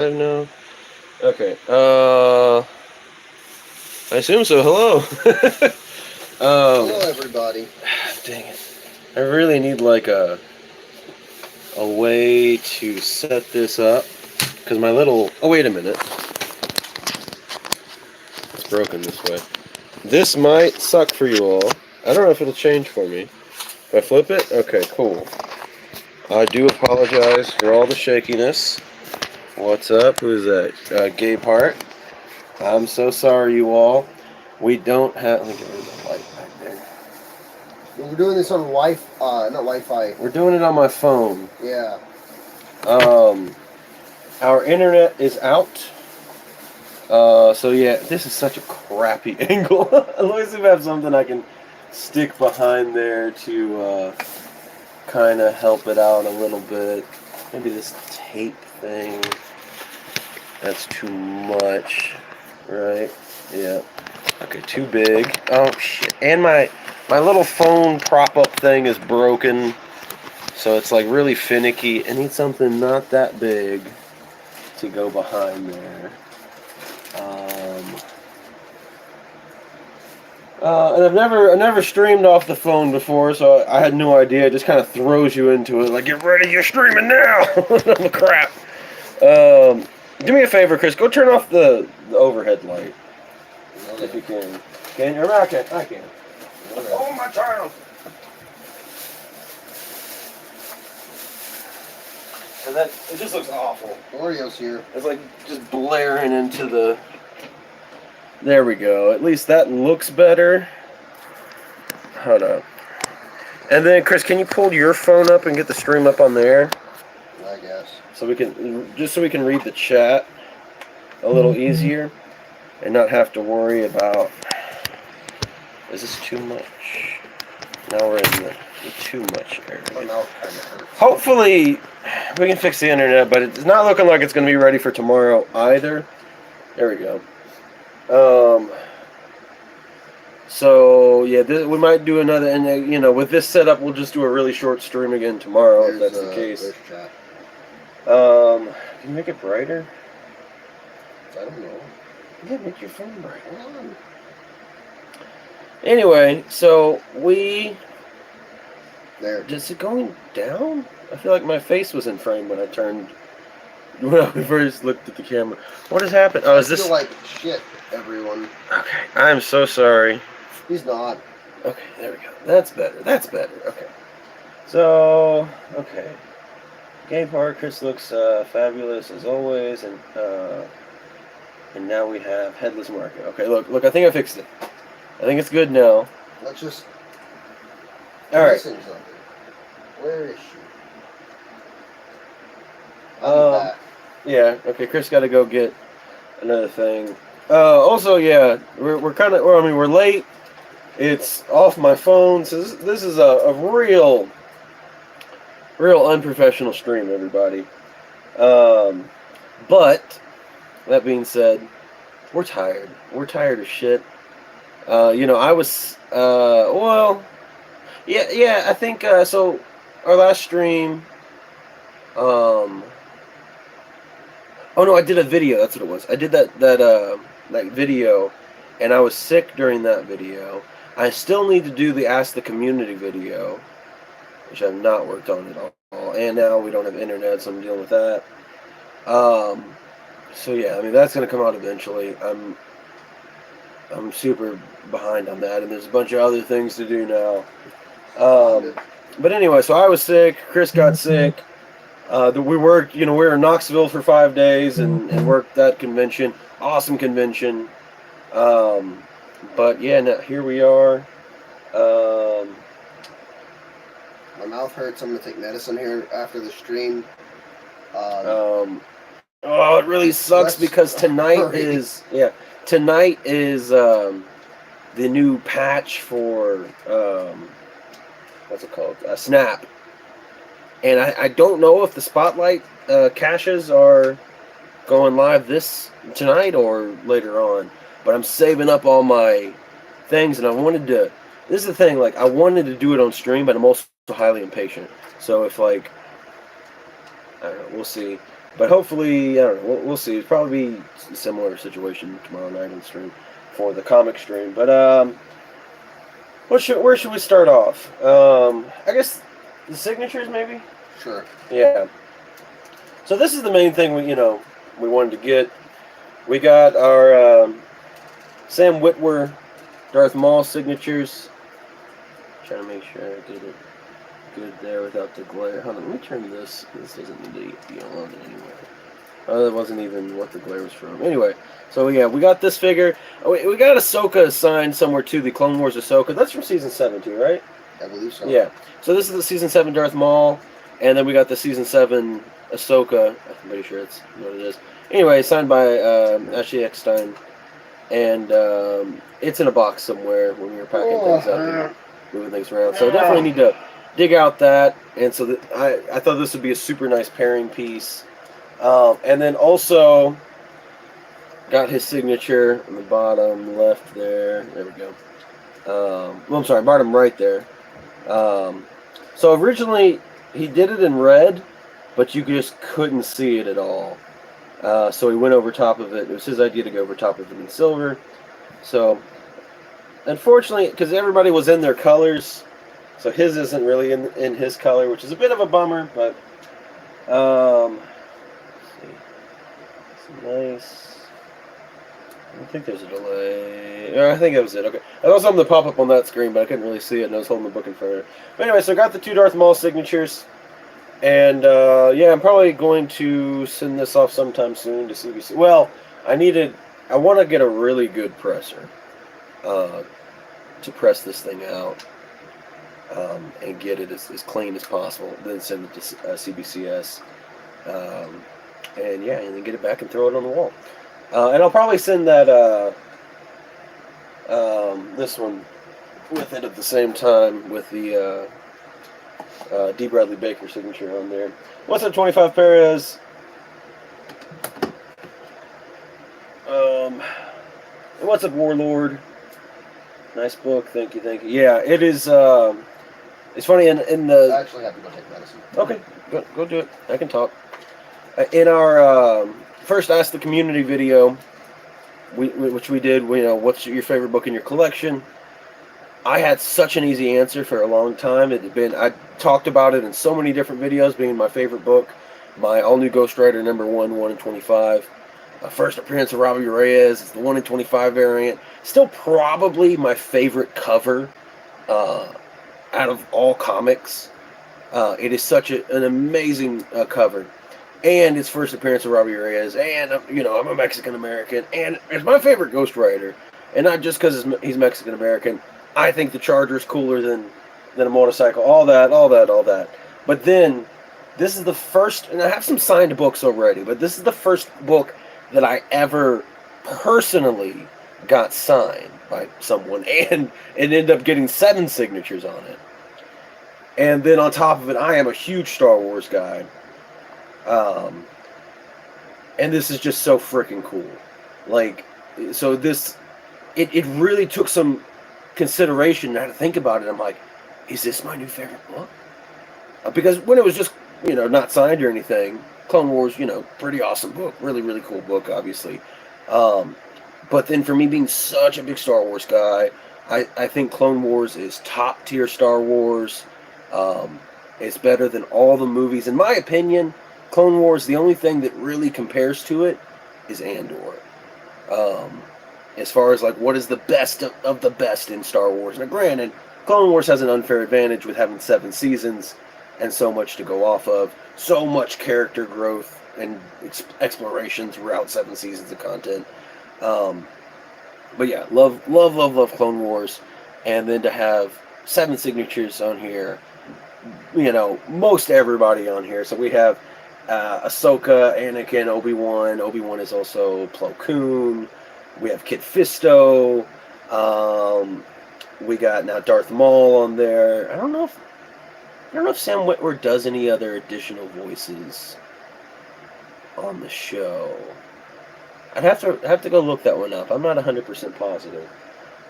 No. Okay. I assume so. Hello. Hello, everybody. Dang it. I really need like a way to set this up because my little. Oh wait a minute. It's broken this way. This might suck for you all. I don't know if it'll change for me. If I flip it, okay, cool. I do apologize for all the shakiness. What's up? Who's that? Gay part. I'm so sorry, you all. We don't have. Let me get rid of the light back there. We're doing this on not Wi-Fi. We're doing it on my phone. Yeah. Our internet is out. So yeah, this is such a crappy angle. Let me see if I have something I can stick behind there to kind of help it out a little bit. Maybe this tape thing. That's too much, right? Yeah. Okay, too big. Oh shit! And my little phone prop up thing is broken, so it's like really finicky. I need something not that big to go behind there. And I've never streamed off the phone before, so I had no idea. It just kind of throws you into it, like get ready, you're streaming now. Crap. Do me a favor, Chris. Go turn off the overhead light if you can. Can you? I can. I can. Oh my child. And that it just looks awful. Oreo's here. It's like just blaring into the. There we go. At least that looks better. Hold on. And then, Chris, can you pull your phone up and get the stream up on there? I guess. So we can read the chat a little easier and not have to worry about. Is this too much? Now we're in the too much area. My mouth kind of hurts. Hopefully, we can fix the internet, but it's not looking like it's going to be ready for tomorrow either. There we go. So yeah, we might do another, and with this setup, we'll just do a really short stream again tomorrow if that's the case. Chat. Can you make it brighter? I don't know. Yeah, make your phone brighter. Anyway, so there. Is it going down? I feel like my face was in frame when I first looked at the camera. What has happened? Oh, is this? I feel like shit, everyone. Okay, I'm so sorry. He's not. Okay, there we go. That's better. That's better. Okay. So, okay. Game part, Chris looks fabulous as always, and now we have headless market. Okay, look. I think I fixed it. I think it's good now. Let's just. All right. Something. Where is she? Yeah. Okay, Chris got to go get another thing. Also, yeah, we're kind of. Well, I mean, we're late. It's off my phone, so this is a real unprofessional stream, everybody. But that being said, we're tired. We're tired of shit. I was yeah. I think so. Our last stream. Oh no, I did a video. That's what it was. I did that video, and I was sick during that video. I still need to do the Ask the Community video, which I've not worked on at all. And now we don't have internet, so I'm dealing with that. So yeah, I mean that's gonna come out eventually. I'm super behind on that, and there's a bunch of other things to do now. But anyway, so I was sick. Chris got sick. We worked. We were in Knoxville for 5 days and worked that convention. Awesome convention. But yeah, now here we are. My mouth hurts. I'm gonna take medicine here after the stream. It really sucks because tonight is the new patch for what's it called? Snap. And I don't know if the Spotlight caches are going live tonight or later on. But I'm saving up all my things, and I wanted to. This is the thing, like I wanted to do it on stream, but I'm also highly impatient. So if I don't know, we'll see. But hopefully, I don't know. We'll see. It'll probably be a similar situation tomorrow night on stream for the comic stream. But where should we start off? I guess the signatures, maybe. Sure. Yeah. So this is the main thing we wanted to get. We got our Sam Witwer, Darth Maul signatures. Trying to make sure I get it good there without the glare. Hold on, let me turn this. This doesn't need to be on anyway. That wasn't even what the glare was from. Anyway, so yeah, we got this figure. We got Ahsoka assigned somewhere too, the Clone Wars Ahsoka. That's from Season 7 too, right? I believe so. Yeah. So this is the Season 7 Darth Maul, and then we got the Season 7 Ahsoka. I'm pretty sure it's what it is. Anyway, signed by Ashley Eckstein, and it's in a box somewhere when we were packing things up and moving things around. So definitely need to dig out that, and so I thought this would be a super nice pairing piece. And then also got his signature on the bottom left there. There we go. Well, I'm sorry, bottom right there. So originally he did it in red, but you just couldn't see it at all. So he went over top of it. It was his idea to go over top of it in silver. So unfortunately, because everybody was in their colors, so his isn't really in his color, which is a bit of a bummer, but let's see. It's nice. I don't think there's a delay. I think that was it. Okay. I saw something pop up on that screen, but I couldn't really see it, and I was holding the book in front of it. But anyway, so I got the 2 Darth Maul signatures. And, yeah, I'm probably going to send this off sometime soon to CBC. Well, I want to get a really good presser to press this thing out and get it as clean as possible. Then send it to CBCS. And, yeah, and then get it back and throw it on the wall. And I'll probably send that, this one with it at the same time with the, D. Bradley Baker signature on there. What's up, 25 Perez? What's up, Warlord? Nice book, thank you. Yeah, it is. It's funny in the. I actually have to go take medicine. Okay, go do it. I can talk. In our first Ask the Community video, which we did, what's your favorite book in your collection? I had such an easy answer for a long time. I talked about it in so many different videos, being my favorite book, my all-new Ghost Rider #1, 1 in 25. First appearance of Robbie Reyes, it's the 1 in 25 variant. Still probably my favorite cover out of all comics. It is such an amazing cover. And it's first appearance of Robbie Reyes, and I'm a Mexican-American, and it's my favorite Ghost Rider. And not just because he's Mexican-American. I think the Charger is cooler than a motorcycle. All that. But then, this is the first, and I have some signed books already, but this is the first book that I ever personally got signed by someone, and it ended up getting 7 signatures on it. And then on top of it, I am a huge Star Wars guy. And this is just so freaking cool. So this, it really took some consideration. I had to think about it. I'm like, is this my new favorite book? Because when it was just not signed or anything, Clone Wars, pretty awesome book, really really cool book, obviously. But then for me being such a big Star Wars guy, I think Clone Wars is top tier Star Wars. It's better than all the movies, in my opinion. Clone Wars, the only thing that really compares to it is Andor. As far as what is the best of the best in Star Wars. Now granted, Clone Wars has an unfair advantage with having 7 seasons and so much to go off of. So much character growth and exploration throughout 7 seasons of content. But yeah, love Clone Wars. And then to have 7 signatures on here, most everybody on here. So we have Ahsoka, Anakin, Obi-Wan. Obi-Wan is also Plo Koon. We have Kit Fisto. We got now Darth Maul on there. I don't know if Sam Witwer does any other additional voices on the show. I'd have to go look that one up. I'm not 100% positive.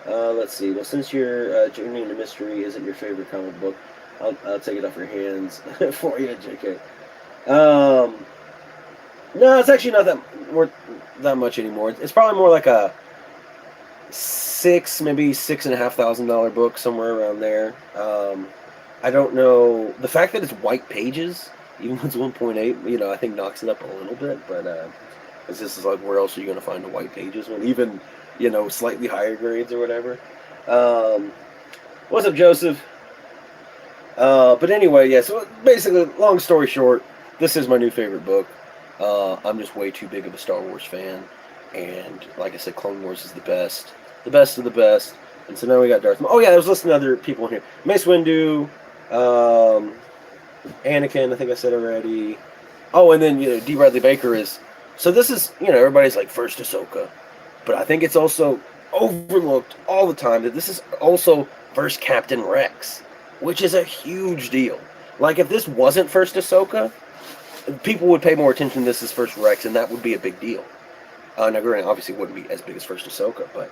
Let's see. Well, since your Journey into Mystery isn't your favorite comic book, I'll take it off your hands for you, JK. No, it's actually not that much anymore. It's probably more like a maybe $6,500 book, somewhere around there. I don't know. The fact that it's white pages, even though it's 1.8, I think knocks it up a little bit. But this is like, where else are you going to find the white pages when even, slightly higher grades or whatever? What's up, Joseph? But anyway, yeah. So basically, long story short, this is my new favorite book. I'm just way too big of a Star Wars fan, and like I said, Clone Wars is the best of the best. And so now we got Darth Maul. Oh yeah, I was listening to other people in here. Mace Windu, um, Anakin. I think I said already. Oh, and then D. Bradley Baker is. So this is everybody's like first Ahsoka, but I think it's also overlooked all the time that this is also first Captain Rex, which is a huge deal. Like, if this wasn't first Ahsoka, people would pay more attention to this as first Rex, and that would be a big deal. Now, granted, obviously, it wouldn't be as big as first Ahsoka, but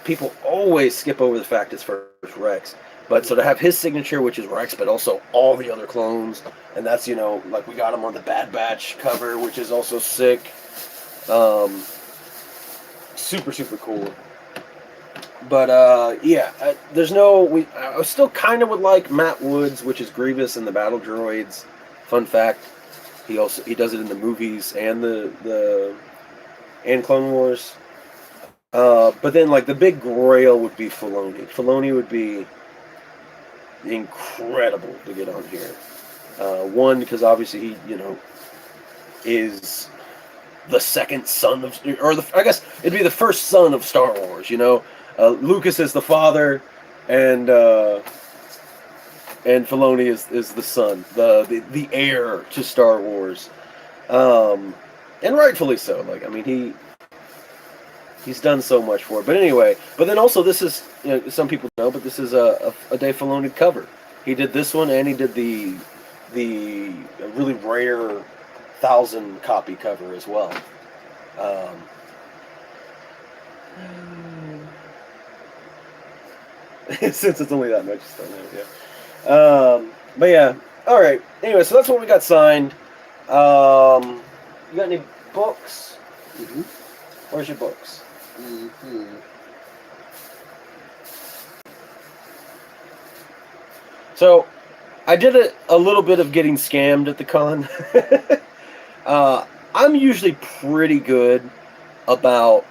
people always skip over the fact it's first Rex. But so to have his signature, which is Rex, but also all the other clones, and that's, like we got him on the Bad Batch cover, which is also sick. Super, super cool. But yeah, I still kind of would like Matt Woods, which is Grievous in the Battle Droids. Fun fact, he does it in the movies and and Clone Wars. But then like the big grail would be Filoni. Filoni would be incredible to get on here. One, because obviously he is the second son of, I guess it'd be the first son of Star Wars. Lucas is the father, and Filoni is the son, the heir to Star Wars, and rightfully so. Like, I mean, he's done so much for it. But anyway, but then also this is, some people know, but this is a Dave Filoni cover. He did this one, and he did the really rare 1,000 copy cover as well. Since it's only that much stuff, yeah. But yeah, all right. Anyway, so that's what we got signed. You got any books? Mm-hmm. Where's your books? Mm-hmm. So, I did a little bit of getting scammed at the con. I'm usually pretty good about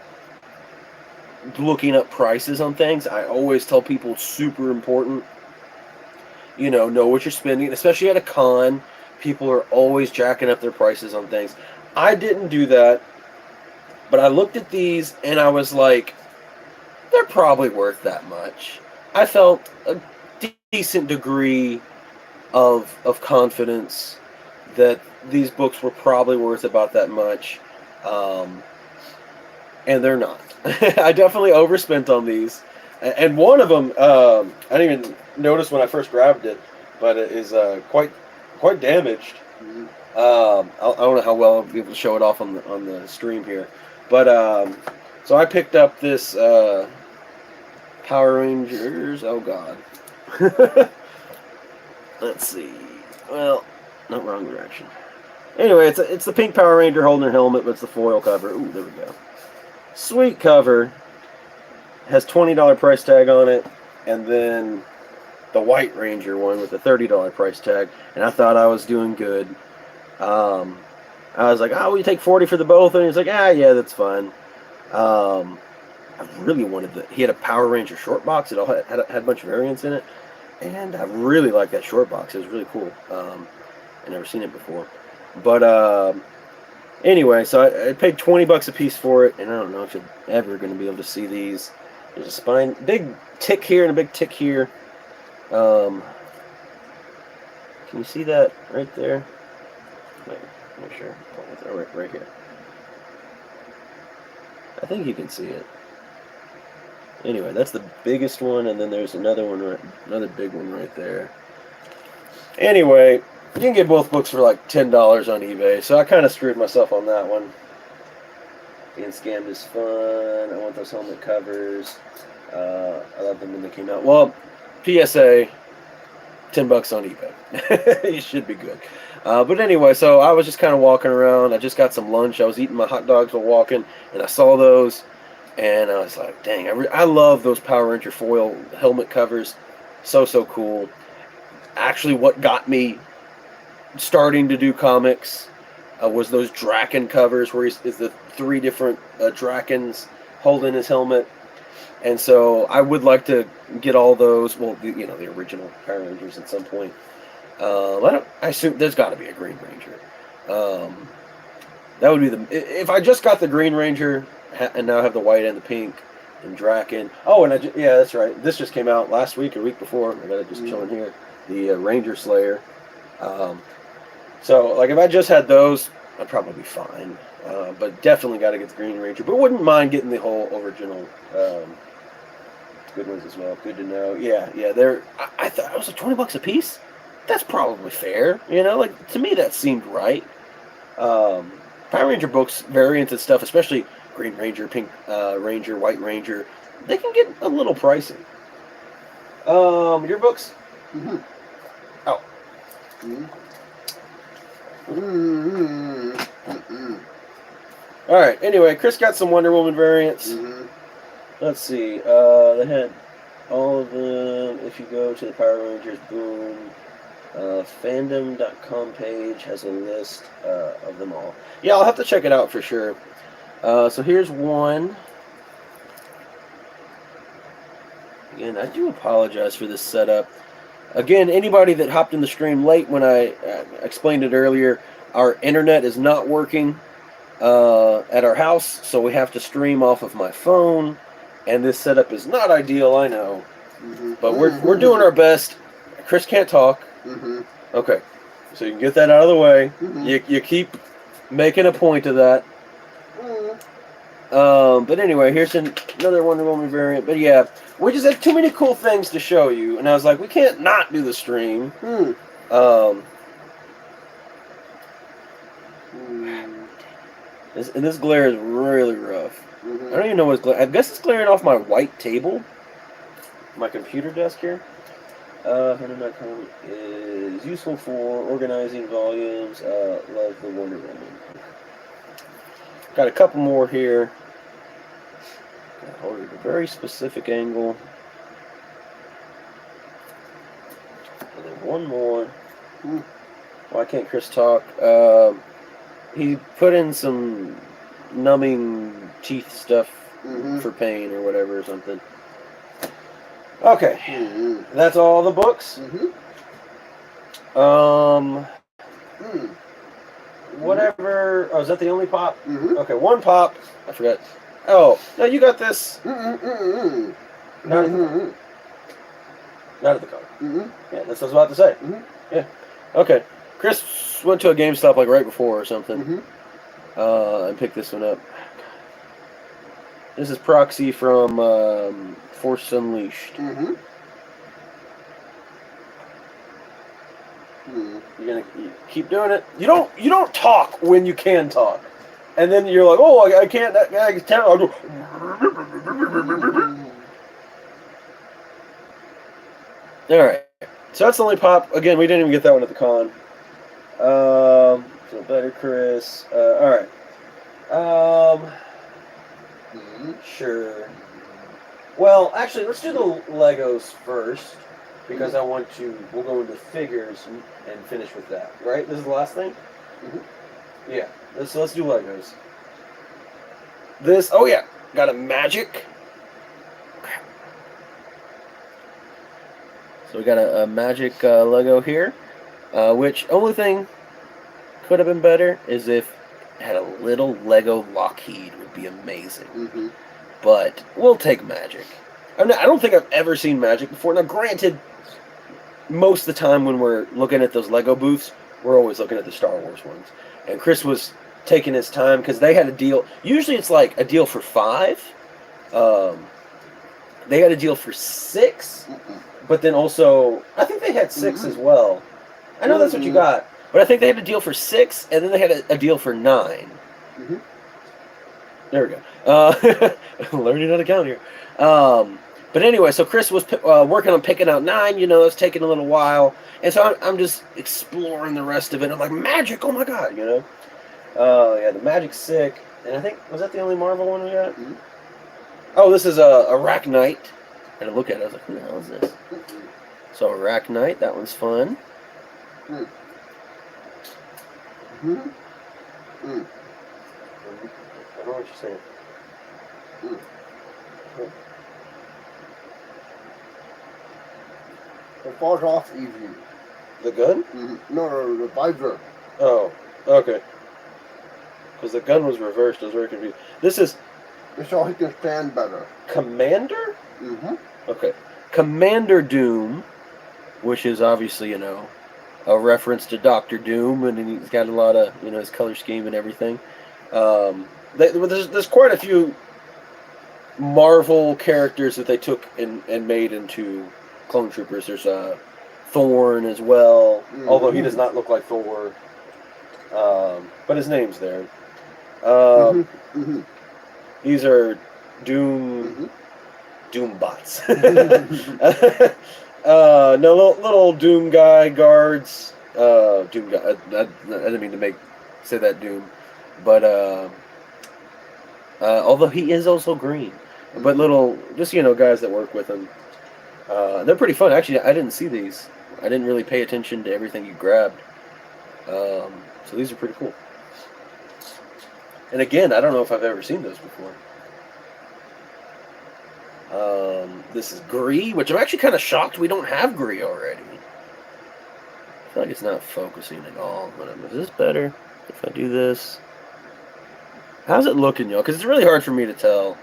looking up prices on things. I always tell people it's super important. Know what you're spending, especially at a con. People are always jacking up their prices on things. I didn't do that, but I looked at these and I was like, they're probably worth that much. I felt a decent degree of confidence that these books were probably worth about that much, and they're not. I definitely overspent on these, and one of them I didn't even notice when I first grabbed it, but it is quite damaged. Mm-hmm. I don't know how well I'll be able to show it off on the stream here, but so I picked up this Power Rangers. Oh God. Let's see. Well, not wrong direction. Anyway, it's the pink Power Ranger holding her helmet, but it's the foil cover. Ooh, there we go. Sweet cover. Has $20 price tag on it, and then the White Ranger one with a $30 price tag. And I thought I was doing good. I was like, "Oh, will you take 40 for the both?" And he's like, yeah, that's fine. I really wanted he had a Power Ranger short box. It all had a bunch of variants in it, and I really liked that short box. It was really cool. I'd never seen it before, but anyway, so I paid $20 a piece for it, and I don't know if you're ever going to be able to see these. There's a spine, big tick here and a big tick here. Can you see that right there? Wait, I'm not sure. Right here. I think you can see it. Anyway, that's the biggest one, and then there's another big one right there. Anyway, you can get both books for like $10 on eBay, so I kind of screwed myself on that one. Being scammed is fun. I want those helmet covers. I love them when they came out. Well, PSA, $10 on eBay. You should be good. But anyway, so I was just kind of walking around. I just got some lunch. I was eating my hot dogs while walking, and I saw those, and I was like, dang, I love those Power Ranger foil helmet covers. So cool. Actually, what got me starting to do comics was those Draken covers where is the 3 different Drakens holding his helmet. And so I would like to get all those. Well, the original Power Rangers at some point. I assume there's got to be a Green Ranger. That would be if I just got the Green Ranger and now have the white and the pink and Draken. Oh, and yeah, that's right. This just came out last week or week before. I got it just chilling here. The Ranger Slayer. So like if I just had those, I'd probably be fine. But definitely got to get the Green Ranger. But wouldn't mind getting the whole original. Good ones as well. Good to know. Yeah. They're. I thought it was like $20 a piece. That's probably fair. Like to me that seemed right. Power Ranger books, variants and stuff, especially Green Ranger, Pink Ranger, White Ranger, they can get a little pricey. Your books? Mm-hmm. Oh. Mm-hmm. Mm-hmm. All right. Anyway, Chris got some Wonder Woman variants. Mm-hmm. Let's see. They had all of them. If you go to the Power Rangers, boom. Fandom.com page has a list of them all. Yeah, I'll have to check it out for sure. So here's one. Again, I do apologize for this setup. Again, anybody that hopped in the stream late when I explained it earlier, our internet is not working at our house, so we have to stream off of my phone, and this setup is not ideal, I know. Mm-hmm. But we're doing our best. Chris can't talk. Mm-hmm. Okay, so you can get that out of the way. Mm-hmm. You keep making a point of that. But anyway, here's another Wonder Woman variant. But yeah, we just had too many cool things to show you, and I was like, we can't not do the stream. And this glare is really rough. I don't even know what's glaring. I guess it's glaring off my white table, my computer desk here. Fandom.com is useful for organizing volumes. Love the Wonder Woman. Got a couple more here. Hold it at a very specific angle. And then one more. Why can't Chris talk? He put in some numbing teeth stuff for pain or whatever or something. Okay, that's all the books. Whatever. Oh, is that the only pop? Okay, one pop. I forgot. Oh, no, you got this. Not at the car. Yeah, that's what I was about to say. Yeah. Okay. Chris went to a GameStop like right before or something. And picked this one up. This is Proxy from Force Unleashed. You're gonna keep doing it. You don't talk when you can talk, and then you're like, oh, I can't. I can tell. I'll do. All right. So that's the only pop. Again, we didn't even get that one at the con. Feel better, Chris. All right. Sure. Well, actually, let's do the Legos first. Because we'll go into figures and finish with that, right? This is the last thing? Yeah, let's do Legos. Oh yeah, got a Magic. Crap. So we got a Magic Lego here, which only thing could have been better is if it had a little Lego Lockheed would be amazing. But we'll take Magic. I don't think I've ever seen Magic before. Now, granted, most of the time when we're looking at those Lego booths, we're always looking at the Star Wars ones. And Chris was taking his time because they had a deal. Usually it's like a deal for 5. They had a deal for 6. But then also, I think they had 6 as well. I know that's what you got. But I think they had a deal for 6, and then they had a deal for 9. There we go. Learning how to count here. But anyway, so Chris was working on picking out 9. It's taking a little while, and so I'm just exploring the rest of it. I'm like, magic! Oh my god! Yeah, the magic's sick. And I think was that the only Marvel one we got? Mm-hmm. Oh, this is a Arachnite. And I look at it, I was like, who the hell is this? Mm-hmm. So Arachnite, that one's fun. Mm. Mm-hmm. Mm. I don't know what you're saying. Mm. It falls off easy. The gun? Mm-hmm. No, the visor. Oh, okay. Because the gun was reversed. I was very confused. This is So he can stand better. Commander? Mm-hmm. Okay. Commander Doom, which is obviously, a reference to Doctor Doom, and he's got a lot of, his color scheme and everything. There's quite a few Marvel characters that they took and made into clone troopers. There's Thorn as well, although he does not look like Thor. But his name's there. These are Doom bots. No, little Doom guy guards. Doom guy. I didn't mean to say that Doom, but although he is also green, but little just guys that work with him. They're pretty fun. Actually, I didn't see these. I didn't really pay attention to everything you grabbed. So these are pretty cool. And again, I don't know if I've ever seen those before. This is Gree, which I'm actually kind of shocked we don't have Gree already. I feel like it's not focusing at all. Is this better if I do this? How's it looking, y'all? Because it's really hard for me to tell.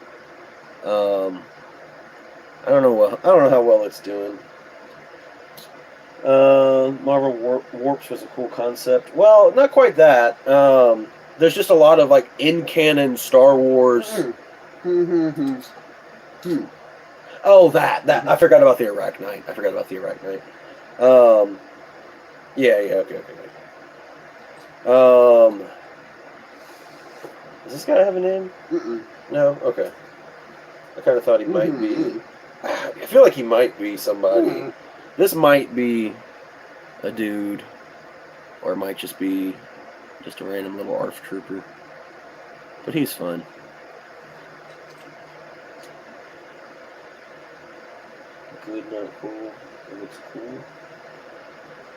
I don't know how well it's doing. Marvel Warps was a cool concept. Well, not quite that. There's just a lot of like in-canon Star Wars. Oh, that I forgot about the Arachnite. Yeah. Okay. Does this guy have a name? No. Okay. I kind of thought he might be. I feel like he might be somebody. This might be a dude, or it might just be just a random little ARF trooper. But he's fun. Good, not cool. It looks cool.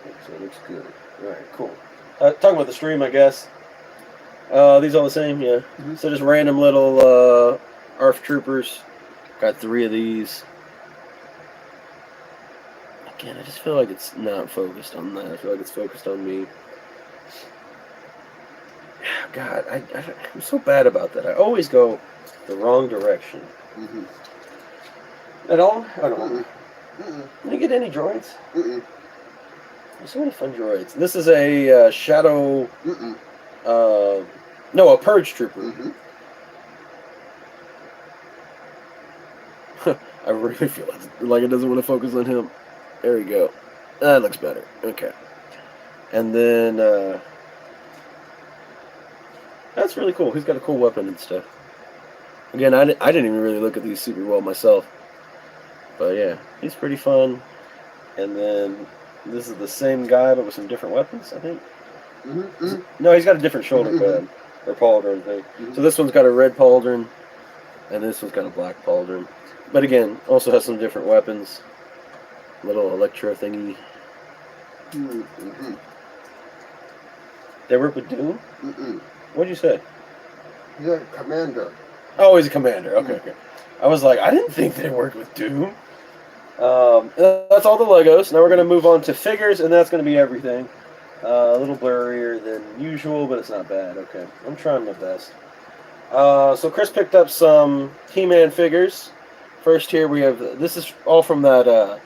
It looks good. Alright, cool. Talking about the stream, I guess. These all the same, yeah. So just random little ARF troopers. Got 3 of these. Again, I just feel like it's not focused on that. I feel like it's focused on me. God, I'm so bad about that. I always go the wrong direction. At all? I don't know. Did you get any droids? There's so many fun droids. This is a Shadow... no, a Purge Trooper. I really feel like it doesn't want to focus on him. There we go. That looks better. Okay. And then... that's really cool. He's got a cool weapon and stuff. Again, I didn't even really look at these super well myself. But yeah, he's pretty fun. And then this is the same guy, but with some different weapons, I think. No, he's got a different shoulder pad, or pauldron thing. So this one's got a red pauldron, and this one's got a black pauldron. But again, also has some different weapons. Little electro thingy. They work with Doom? What'd you say? He's a commander. Oh, he's a commander. Okay. I was like, I didn't think they worked with Doom. That's all the Legos. Now we're going to move on to figures, and that's going to be everything. A little blurrier than usual, but it's not bad. Okay, I'm trying my best. So Chris picked up some He-Man figures. First here we have, this is all from that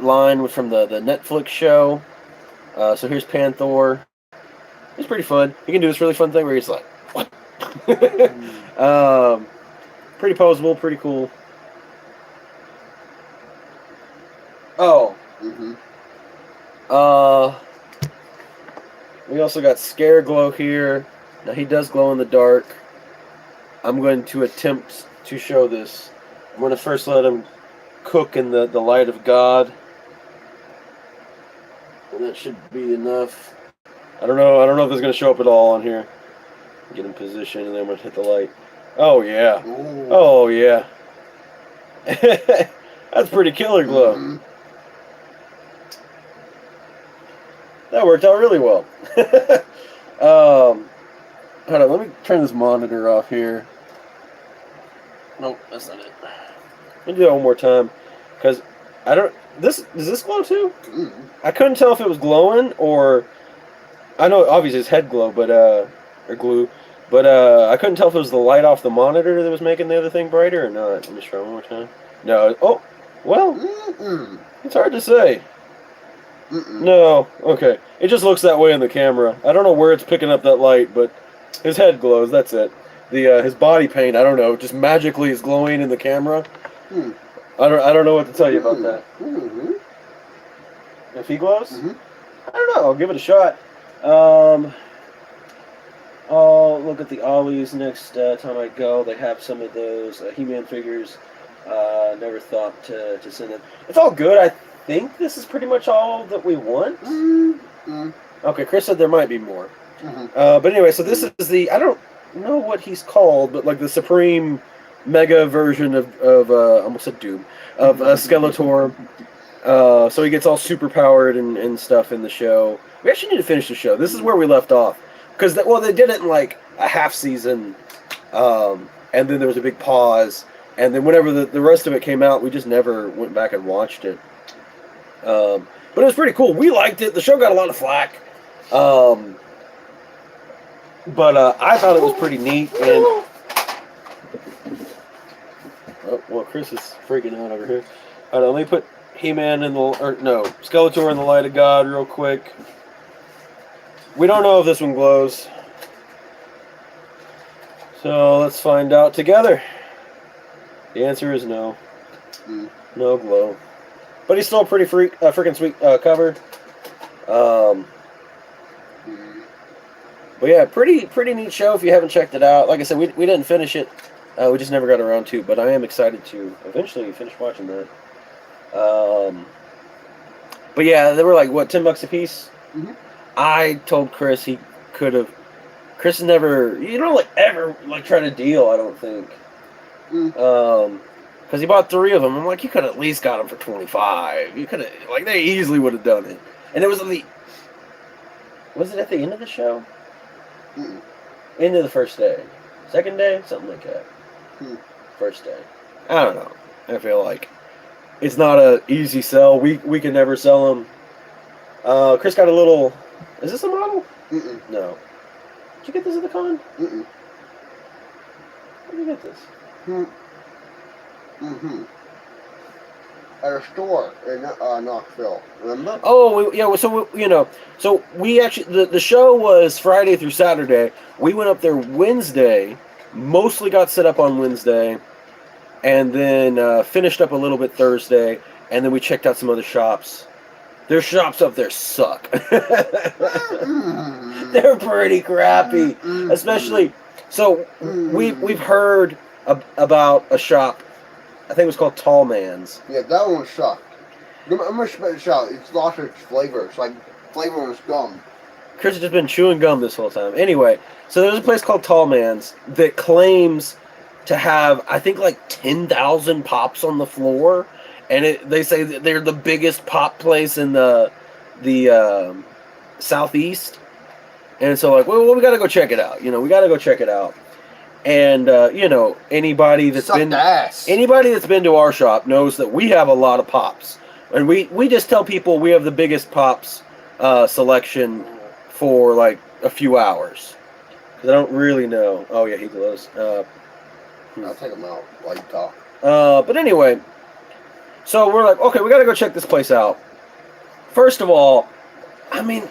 line from the Netflix show. So here's Panther. He's pretty fun. He can do this really fun thing where he's like, what? Pretty poseable, pretty cool. Oh. We also got Scare Glow here. Now he does glow in the dark. I'm going to attempt to show this I'm going to first let them cook in the light of God. And that should be enough. I don't know if it's going to show up at all on here. Get in position, and then I'm going to hit the light. Oh, yeah. Ooh. Oh, yeah. That's pretty killer glow. Mm-hmm. That worked out really well. Hold on, let me turn this monitor off here. Nope, that's not it. Let me do that one more time. Because I don't... Does this glow too? Mm-hmm. I couldn't tell if it was glowing or... I know obviously it's head glow, but or glue, but I couldn't tell if it was the light off the monitor that was making the other thing brighter or not. Let me try one more time. No. Oh, well, it's hard to say. No, okay. It just looks that way in the camera. I don't know where it's picking up that light, but his head glows. That's it. The his body paint, I don't know, just magically is glowing in the camera. I don't know what to tell you about that. If he glows, I don't know. I'll give it a shot. I'll look at the Ollies next time I go. They have some of those He-Man figures. Never thought to send them. It's all good. I think this is pretty much all that we want. Okay, Chris said there might be more. But anyway, so this is the, I don't know what he's called, but like the Supreme Mega version of almost said Doom, of Skeletor. So he gets all super powered and stuff in the show. We actually need to finish the show. This is where we left off. Because, they did it in like a half season, and then there was a big pause. And then whenever the rest of it came out, we just never went back and watched it. But it was pretty cool. We liked it. The show got a lot of flack. But I thought it was pretty neat. And oh, well, Chris is freaking out over here. All right, let me put He-Man Skeletor in the light of God real quick. We don't know if this one glows. So let's find out together. The answer is no. No glow. But he's still a pretty freaking sweet cover. But yeah, pretty neat show if you haven't checked it out. Like I said, we didn't finish it. We just never got around to it. But I am excited to eventually finish watching that. But yeah, they were like, what, $10 a piece? I told Chris he could have. Chris never, ever try to deal. I don't think, because he bought 3 of them. I'm like, you could at least got them for $25. You could have, they easily would have done it. And it was was it at the end of the show? End of the first day, second day, something like that. First day. I don't know. I feel like it's not a easy sell. We can never sell them. Chris got a little. Is this a model? No. Did you get this at the con? Where did you get this? At a store in Knoxville, remember? Oh, yeah. So we actually the show was Friday through Saturday. We went up there Wednesday. Mostly got set up on Wednesday, and then finished up a little bit Thursday, and then we checked out some other shops. Their shops up there suck. They're pretty crappy, especially. So we've heard about a shop. I think it was called Tall Man's. Yeah, that one sucked. I'm gonna spit it out. It's lost its flavor. It's like flavorless gum. Chris has just been chewing gum this whole time. Anyway, so there's a place called Tall Man's that claims to have, I think, 10,000 pops on the floor. And they say that they're the biggest pop place in the Southeast. And so, well, we got to go check it out. We got to go check it out. And, anybody that's been to our shop knows that we have a lot of pops. And we just tell people we have the biggest pops selection for, a few hours. Because I don't really know. Oh, yeah, he glows. I'll take them out while you talk. But anyway... So we're like, okay, we got to go check this place out. First of all, I mean,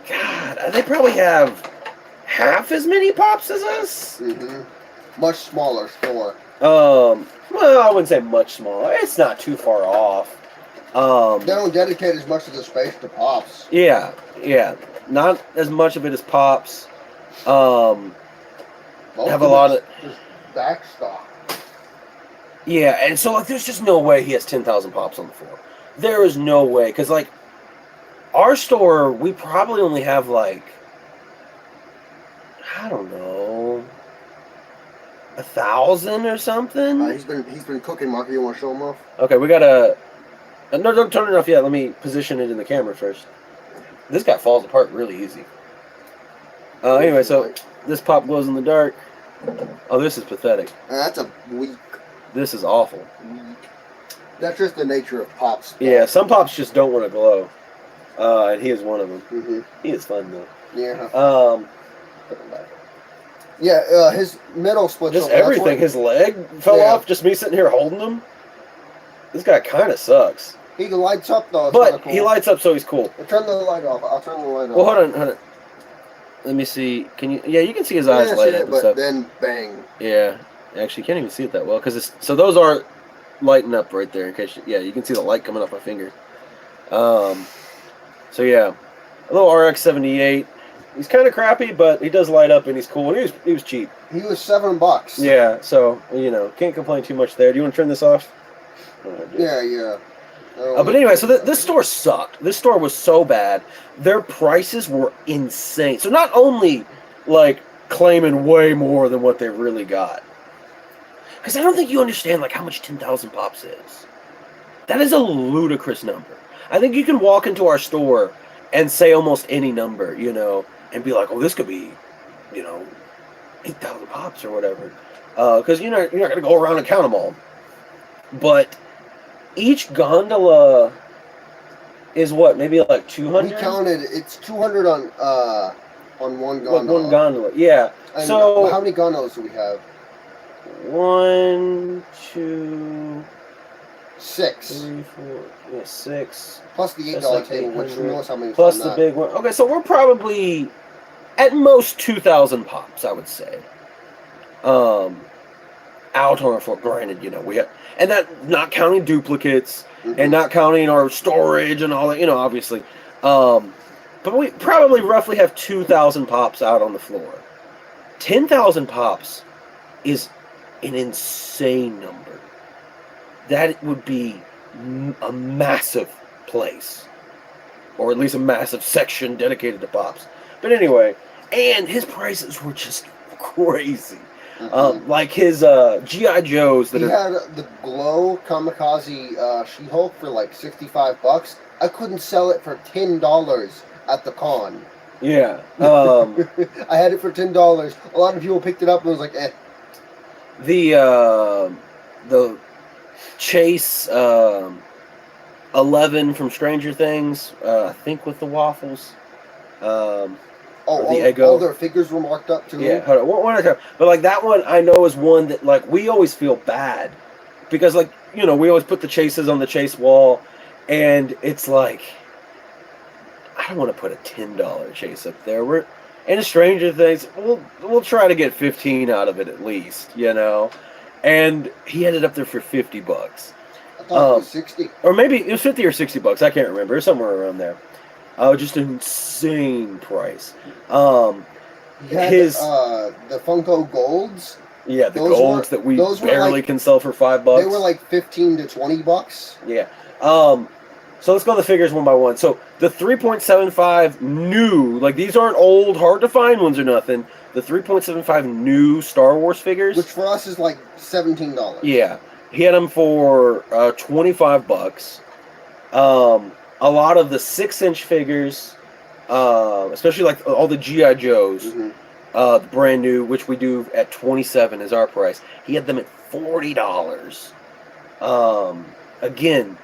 God, they probably have half as many pops as us. Much smaller store. Well, I wouldn't say much smaller. It's not too far off. They don't dedicate as much of the space to pops. Yeah. Not as much of it as pops. Have a lot of just back stock. Yeah, and so like, there's just no way he has 10,000 pops on the floor. There is no way, because like our store, we probably only have like, I don't know, 1,000 or something. He's been cooking, Mark. You want to show him off? Okay, we gotta. No, don't turn it off yet. Let me position it in the camera first. This guy falls apart really easy. Anyway, so this pop glows in the dark. Oh, this is pathetic. That's a weak. This is awful. That's just the nature of pops. Yeah, some pops just don't want to glow. And he is one of them. Mm-hmm. He is fun though. Yeah. Put him back. Yeah, his middle splits. Just everything. His leg fell off. Just me sitting here holding him. This guy kind of sucks. He lights up though. But cool. he lights up, so he's cool. I'll turn the light off. I'll turn the light off. Well, hold on. Let me see. Can you? Yeah, you can see his eyes light up and but stuff. then bang. Yeah, actually, you can't even see it that well because so those are lighting up right there. In case you can see the light coming off my finger. So yeah, a little RX-78. He's kind of crappy, but he does light up and he's cool. And he was cheap. He was $7. Yeah, so can't complain too much there. Do you want to turn this off? Yeah. But anyway, so this store sucked. This store was so bad. Their prices were insane. So not only like claiming way more than what they really got, because I don't think you understand like how much 10,000 pops is. That is a ludicrous number. I think you can walk into our store and say almost any number, and be like, oh, this could be, 8,000 pops or whatever. Because you're not going to go around and count them all. But each gondola is what, maybe like 200? We counted, it's 200 on one gondola. One gondola, yeah. And so how many gondolas do we have? 1, 2, 6. 3, 4, 6. Plus the $8 like table, which who knows how many. Plus the big one. Okay, so we're probably at most 2,000 pops, I would say. Out on our floor. Granted, we have, and that not counting duplicates and not counting our storage and all that, obviously. But we probably roughly have 2,000 pops out on the floor. 10,000 pops is an insane number. That would be a massive place, or at least a massive section dedicated to pops. But anyway, and his prices were just crazy. Like his G.I. Joes that he had the Glow Kamikaze She-Hulk for like $65. I couldn't sell it for $10 at the con. Yeah. I had it for $10. A lot of people picked it up and was like, eh. The Chase 11 from Stranger Things, I think with the waffles. All their figures were marked up too. Yeah, hold on, one at a time. But like that one, I know is one that like we always feel bad because like we always put the chases on the chase wall, and it's like I don't want to put a $10 chase up there. We're in Stranger Things. We'll try to get 15 out of it at least, And he had it up there for $50. I thought it was 60. Or maybe it was 50 or $60. I can't remember. Somewhere around there. Just an insane price. He had the Funko Golds. Yeah, the golds that we barely can sell for $5. They were like $15 to $20. Yeah. So let's go to the figures one by one. So the 3.75 new, like these aren't old, hard to find ones or nothing. The 3.75 new Star Wars figures, which for us is like $17. Yeah, he had them for $25. A lot of the 6-inch figures, especially like all the G.I. Joes, brand new, which we do at $27 is our price. He had them at $40. Again,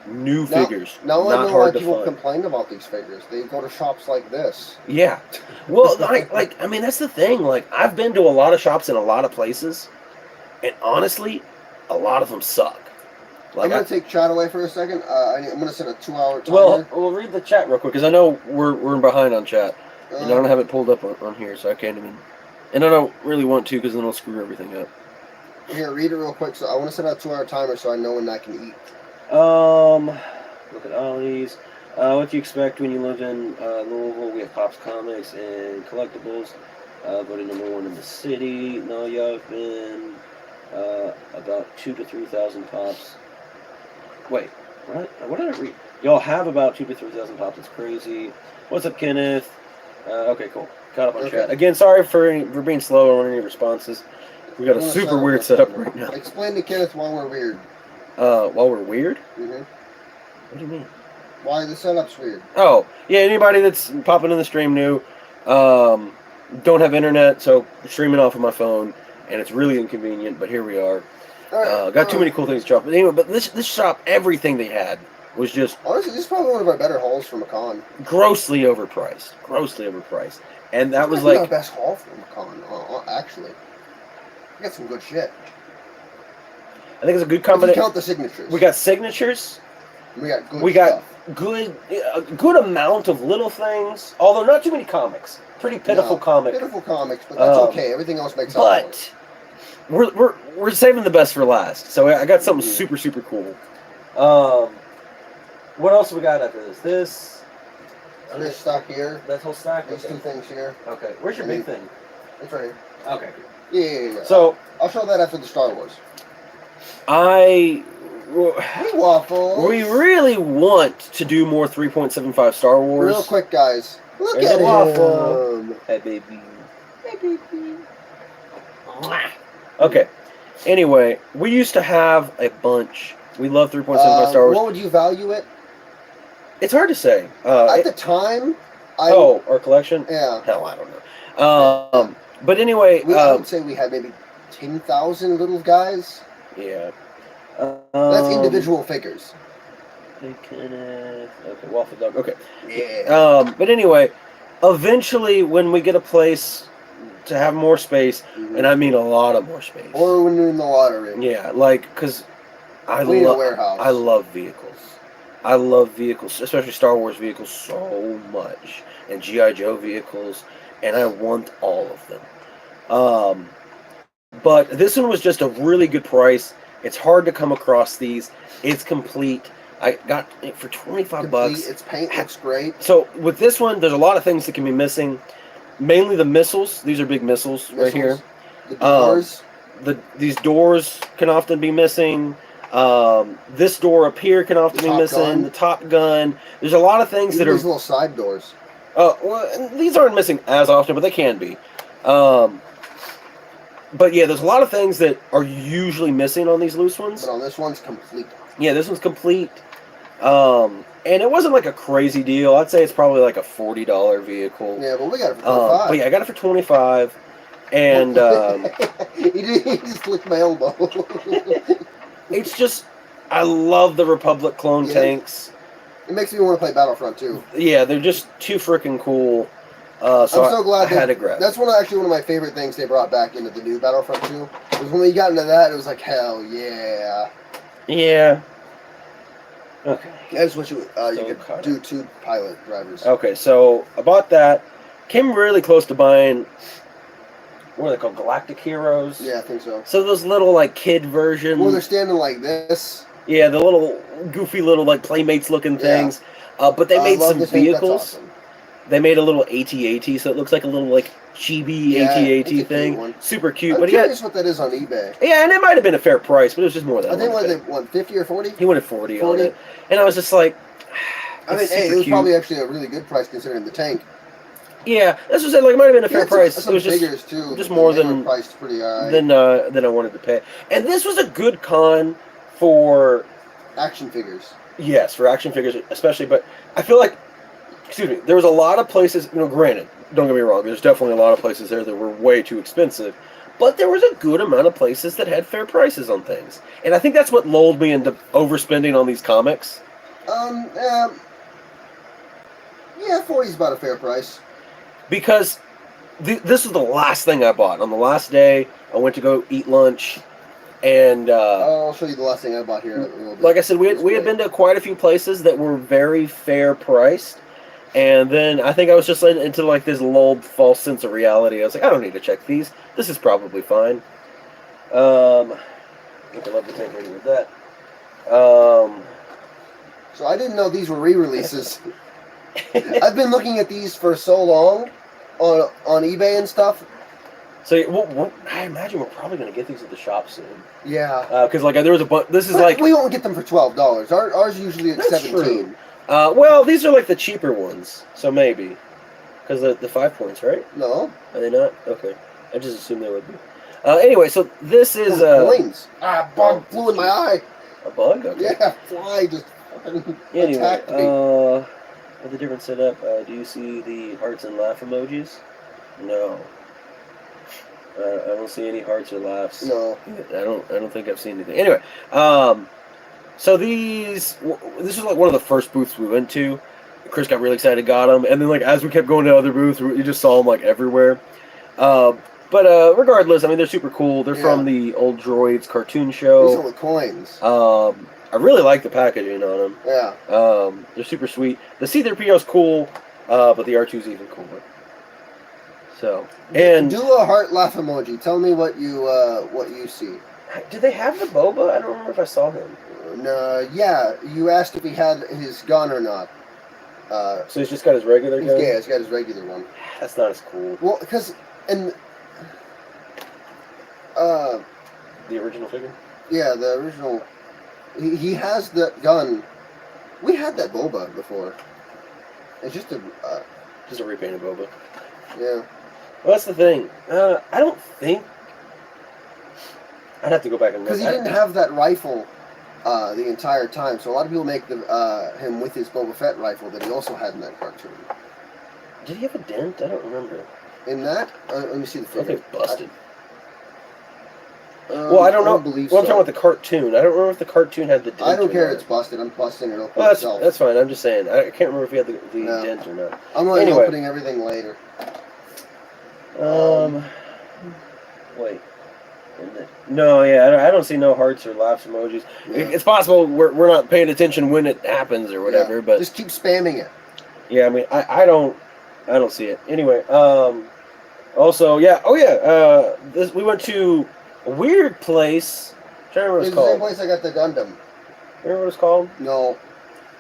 new figures. Now I know why people complain about these figures. They go to shops like this. Yeah. Well, I mean, that's the thing. Like, I've been to a lot of shops in a lot of places, and honestly, a lot of them suck. Like, I'm going to take chat away for a second. I'm going to set a 2-hour timer. Well, we'll read the chat real quick, because I know we're behind on chat. And I don't have it pulled up on here, so I can't even... And I don't really want to, because then I'll screw everything up. Here, read it real quick. So I want to set a 2-hour timer so I know when I can eat. Look at Ollie's. What do you expect when you live in Louisville? We have Pops Comics and collectibles. Voted #1 in the city. No, y'all have been About 2 to 3,000 pops. Wait, what did I read? Y'all have about 2 to 3,000 pops. It's crazy. What's up, Kenneth? Okay, cool. Caught up on chat. Again, sorry for being slow on any responses. We got a super weird setup right now. Explain to Kenneth why we're weird. While we're weird? Mm-hmm. What do you mean? Why the setup's weird. Oh, yeah, anybody that's popping in the stream new, don't have internet, so streaming off of my phone, and it's really inconvenient, but here we are. Got too many cool things to drop. But anyway, but this shop, everything they had was just... Honestly, this is probably one of our better hauls from a con. Grossly overpriced. And that was like... our best haul from a con, actually. We got some good shit. I think it's a good combination. Count the signatures. We got signatures. We got good stuff. A good amount of little things, although not too many comics. Pretty pitiful comics. Pitiful comics, but that's okay. Everything else makes up for it. But we're saving the best for last. So I got something super cool. What else we got after this? This stock here. That whole stack. These two things here. Okay. Where's your big thing? It's right here. Okay. Yeah. So I'll show that after the Star Wars. Waffles. We really want to do more 3.75 Star Wars. Real quick, guys. Look at Waffle. Hey, baby. Okay. Anyway, we used to have a bunch. We love 3.75 Star Wars. What would you value it? It's hard to say. At the time, our collection? Yeah. Hell, I don't know. But anyway... I would say we had maybe 10,000 little guys. Yeah. That's individual figures. Okay, Waffle Dog. Okay. Yeah. But anyway, eventually when we get a place to have more space, and I mean a lot of more space. Or when you're in the lottery. Yeah, because I love vehicles. I love vehicles, especially Star Wars vehicles, so much. And G.I. Joe vehicles, and I want all of them. But this one was just a really good price. It's hard to come across these. It's complete. I got it for $25. Its paint looks great. So with this one, there's a lot of things that can be missing. Mainly the missiles. These are big missiles. Right here. The doors. These doors can often be missing. This door up here can often be missing. The Top Gun. There's a lot of things that are... These little side doors. Well, these aren't missing as often, but they can be. But yeah, there's a lot of things that are usually missing on these loose ones. But on this one's complete. Yeah, this one's complete. And it wasn't like a crazy deal. I'd say it's probably like a $40 vehicle. Yeah, but we got it for $25. But yeah, I got it for $25. And he just licked my elbow. It's just, I love the Republic clone tanks. It makes me want to play Battlefront too. Yeah, they're just too freaking cool. So I'm so glad I had to grab. That's actually one of my favorite things they brought back into the new Battlefront 2. Was when we got into that, it was like, hell yeah. Yeah. Okay. I just wish you could do 2 pilot drivers. Okay, so I bought that. Came really close to buying, what are they called, Galactic Heroes? Yeah, I think so. So those little, like, kid versions. Well, they're standing like this. Yeah, the little goofy little, like, Playmates-looking things. But they made some vehicles. Awesome. They made a little AT-AT, so it looks like a little, like, chibi AT-AT thing. Super cute. I'm curious what that is on eBay. Yeah, and it might have been a fair price, but it was just more than I think they won 50 or 40? He wanted 40 on it. And I was just like... I mean, hey, it was probably actually a really good price considering the tank. Yeah, that's what I said. Like, it might have been a fair price. It was just too, just more than priced pretty high. than I wanted to pay. And this was a good con for action figures. Yes, for action figures especially. But I feel like, excuse me, there was a lot of places. Granted, don't get me wrong. There's definitely a lot of places there that were way too expensive. But there was a good amount of places that had fair prices on things. And I think that's what lulled me into overspending on these comics. Yeah, 40 is about a fair price. Because this was the last thing I bought. On the last day, I went to go eat lunch, and... I'll show you the last thing I bought here in a little bit. Like I said, we had been to quite a few places that were very fair priced, and then I think I was just into like this lulled false sense of reality. I was like, I don't need to check these. This is probably fine. I think I'd love to take with that. So I didn't know these were re-releases. I've been looking at these for so long on eBay and stuff, So I imagine we're probably gonna get these at the shop soon. Yeah. Because like there was a bunch. This is But like we won't get them for $12. Ours usually at That's 17. true. Well, these are like the cheaper ones, so maybe because the 5 points, right? No. Are they not? Okay, I just assumed they would be. Anyway, so this is coins. Bug flew in my eye. a bug. Okay. Yeah, fly just fucking Anyway, attacked me. with the different setup, do you see the hearts and laugh emojis? No. I don't see any hearts or laughs. No. I don't think I've seen anything. Anyway, so this was like one of the first booths we went to. Chris got really excited, got them, and then like as we kept going to other booths, you just saw them like everywhere. But regardless, I mean they're super cool. They're from the old Droids cartoon show. These are with coins. I really like the packaging on them. Yeah. They're super sweet. The C-3PO is cool, but the R2 is even cooler. So and do a heart laugh emoji. Tell me what you see. Did they have the Boba? I don't remember if I saw him. No, yeah, you asked if he had his gun or not. So he's just got his regular gun? Yeah, he's got his regular one. That's not as cool. Well, because the original figure? Yeah, the original. He has the gun. We had that Boba before. It's just a repainted Boba. Yeah. Well, that's the thing. I don't think. I'd have to go back and look. Because he didn't have that rifle the entire time, so a lot of people make him with his Boba Fett rifle that he also had in that cartoon. Did he have a dent? I don't remember. In that? Let me see the figure. I think it's busted. Well, I don't know. I believe I'm talking about the cartoon. I don't remember if the cartoon had the dent. I don't care if not. it's busted. I'm busting it open Well, that's fine. I'm just saying. I can't remember if he had the dent or not. I'm only opening everything later. Wait. No, yeah, I don't see no hearts or laughs emojis. Yeah. It's possible we're not paying attention when it happens or whatever, but just keep spamming it. Yeah, I mean, I don't see it. Anyway, also, yeah, we went to a weird place. I'm trying to remember what it's called. The same place I got the Gundam. Remember what it's called? No.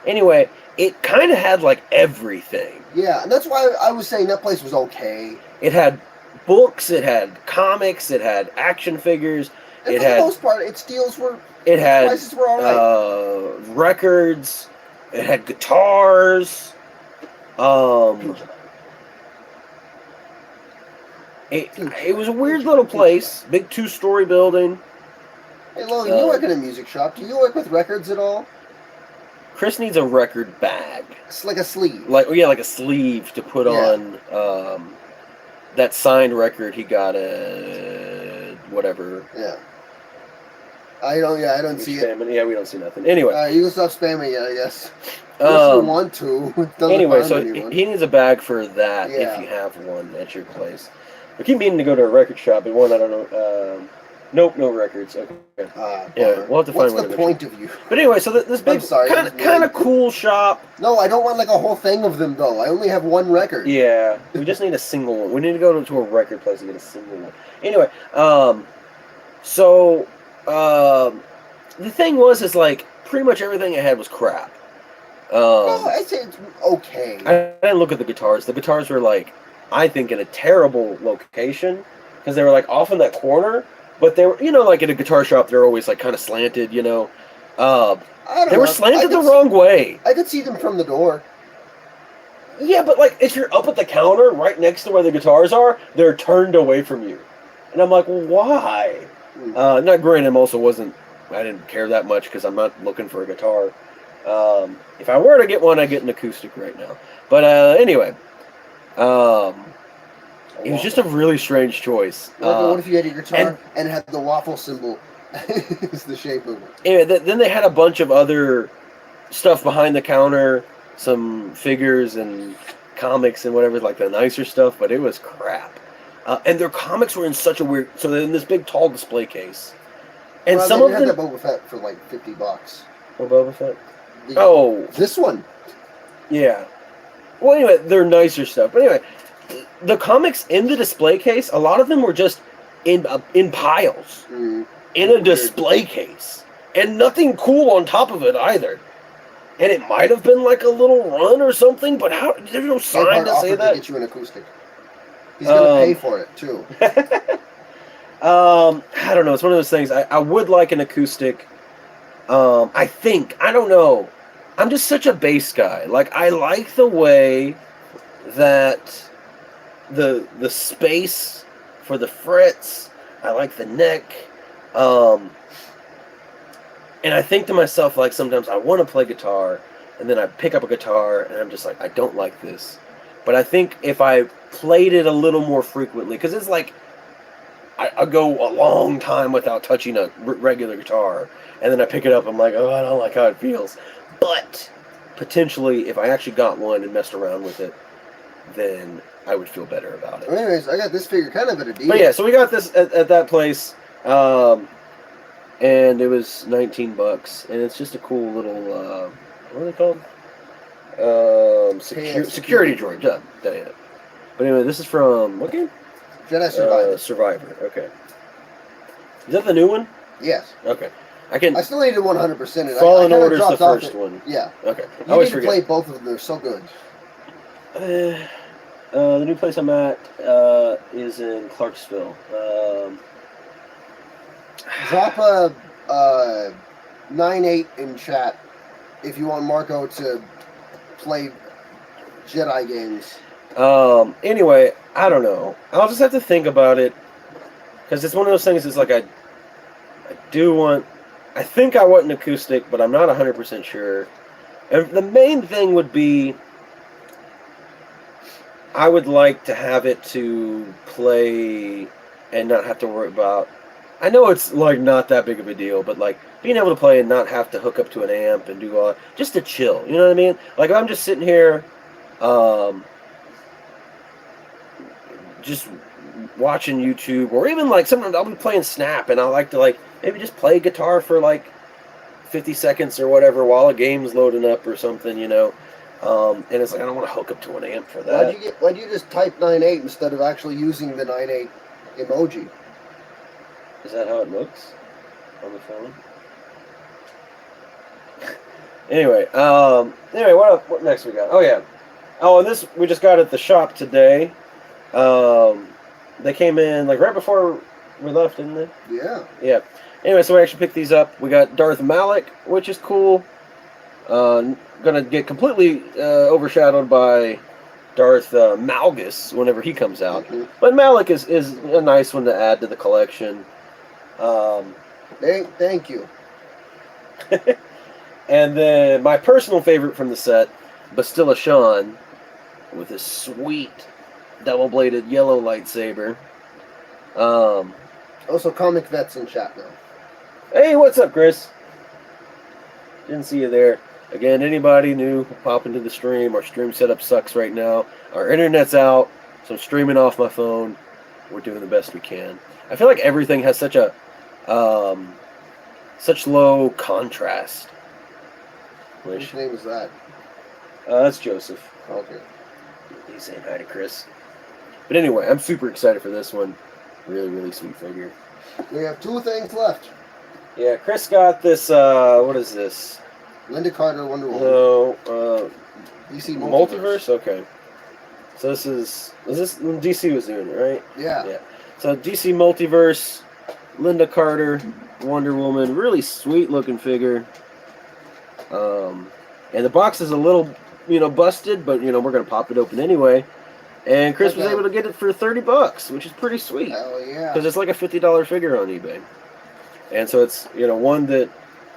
Anyway, it kind of had like everything. Yeah, and that's why I was saying that place was okay. It had books, it had comics, it had action figures. And for the most part, its deals were. It had prices were all right. Records. It had guitars. It was a weird little place. Big 2-story building. Hey, Logan, you work in a music shop. Do you work with records at all? Chris needs a record bag. It's like a sleeve. Like a sleeve to put on that signed record he got at whatever. Yeah. I don't see it. Yeah, we don't see nothing. Anyway. You can stop spamming it, I guess. If you want to. Anyway, so he needs a bag for that if you have one at your place. I keep meaning to go to a record shop, but one I don't know. Nope, no records. Okay. Yeah, we'll have to find one. What's the point of you? But anyway, so this big, kind of cool shop. No, I don't want like a whole thing of them though. I only have one record. Yeah, we just need a single one. We need to go to a record place and get a single one. Anyway, the thing is like pretty much everything I had was crap. I'd say it's okay. I didn't look at the guitars. The guitars were like, I think, in a terrible location because they were like off in that corner. But they were, like in a guitar shop, they're always like kind of slanted, They were slanted the wrong way. I could see them from the door. Yeah, but like if you're up at the counter right next to where the guitars are, they're turned away from you. And I'm like, well, why? Not granted, I didn't care that much because I'm not looking for a guitar. If I were to get one, I'd get an acoustic right now. But anyway, it was just a really strange choice. What if you had a guitar and it had the waffle symbol as the shape of it? Anyway, then they had a bunch of other stuff behind the counter, some figures and comics and whatever, like the nicer stuff, but it was crap. And their comics were in such a weird... So they're in this big, tall display case. And some of them... had that Boba Fett for like $50. What Boba Fett? This one. Yeah. Well, anyway, they're nicer stuff. But anyway... The comics in the display case, a lot of them were just in piles, in a display case, and nothing cool on top of it either. And it might have been like a little run or something, but there's no sign to say that. Get you an acoustic. He's gonna pay for it too. I don't know. It's one of those things. I would like an acoustic. I think, I don't know. I'm just such a bass guy. Like, I like the way that the space for the frets. I like the neck. And I think to myself, like, sometimes I want to play guitar, and then I pick up a guitar, and I'm just like, I don't like this. But I think if I played it a little more frequently, because it's like, I go a long time without touching a regular guitar, and then I pick it up, I'm like, oh, I don't like how it feels. But potentially, if I actually got one and messed around with it, then I would feel better about it. Anyways, I got this figure kind of at a deal. But yeah, so we got this at that place, and it was $19, and it's just a cool little, what are they called? Security droid. Duh, yeah. But anyway, this is from, what game? Jedi Survivor. Survivor, okay. Is that the new one? Yes. Okay. I still needed 100% it. Fallen Order's the first one. Yeah. Okay. You always need to play both of them. They're so good. The new place I'm at is in Clarksville. Drop a 9-8 in chat if you want Marco to play Jedi games. Anyway, I don't know. I'll just have to think about it, because it's one of those things. It's like I think I want an acoustic, but I'm not 100% sure. And the main thing would be, I would like to have it to play and not have to worry about. I know it's like not that big of a deal, but like being able to play and not have to hook up to an amp and do all that, just to chill. You know what I mean? Like, if I'm just sitting here, just watching YouTube, or even like sometimes I'll be playing Snap, and I like to like maybe just play guitar for like 50 seconds or whatever while a game's loading up or something, you know. And it's like, I don't want to hook up to an amp for that. Why'd you just type 9-8 instead of actually using the 9-8 emoji? Is that how it looks on the phone? Anyway, what next we got? Oh yeah. Oh, and this we just got at the shop today. They came in like right before we left, didn't they? Yeah. Yeah. Anyway, so we actually picked these up. We got Darth Malak, which is cool. Gonna get completely overshadowed by Darth Malgus whenever he comes out. Mm-hmm. But Malak is a nice one to add to the collection. Thank you. And then my personal favorite from the set, Bastilla Sean, with his sweet double-bladed yellow lightsaber. Also, Comic Vets in chat now. Hey, what's up, Chris? Didn't see you there. Again, anybody new, pop into the stream. Our stream setup sucks right now. Our internet's out, so I'm streaming off my phone. We're doing the best we can. I feel like everything has such a such low contrast. Which name is that? That's Joseph. Okay. He's saying hi to Chris. But anyway, I'm super excited for this one. Really, really sweet figure. We have 2 things left. Yeah, Chris got this, what is this? Linda Carter, Wonder Woman. No, DC Multiverse? Okay. So this is DC was doing it, right? Yeah. Yeah. So DC Multiverse, Linda Carter, Wonder Woman, really sweet looking figure. And the box is a little, busted, but we're gonna pop it open anyway. And Chris was able to get it for $30, which is pretty sweet. Hell yeah! Because it's like a $50 figure on eBay, and so it's one that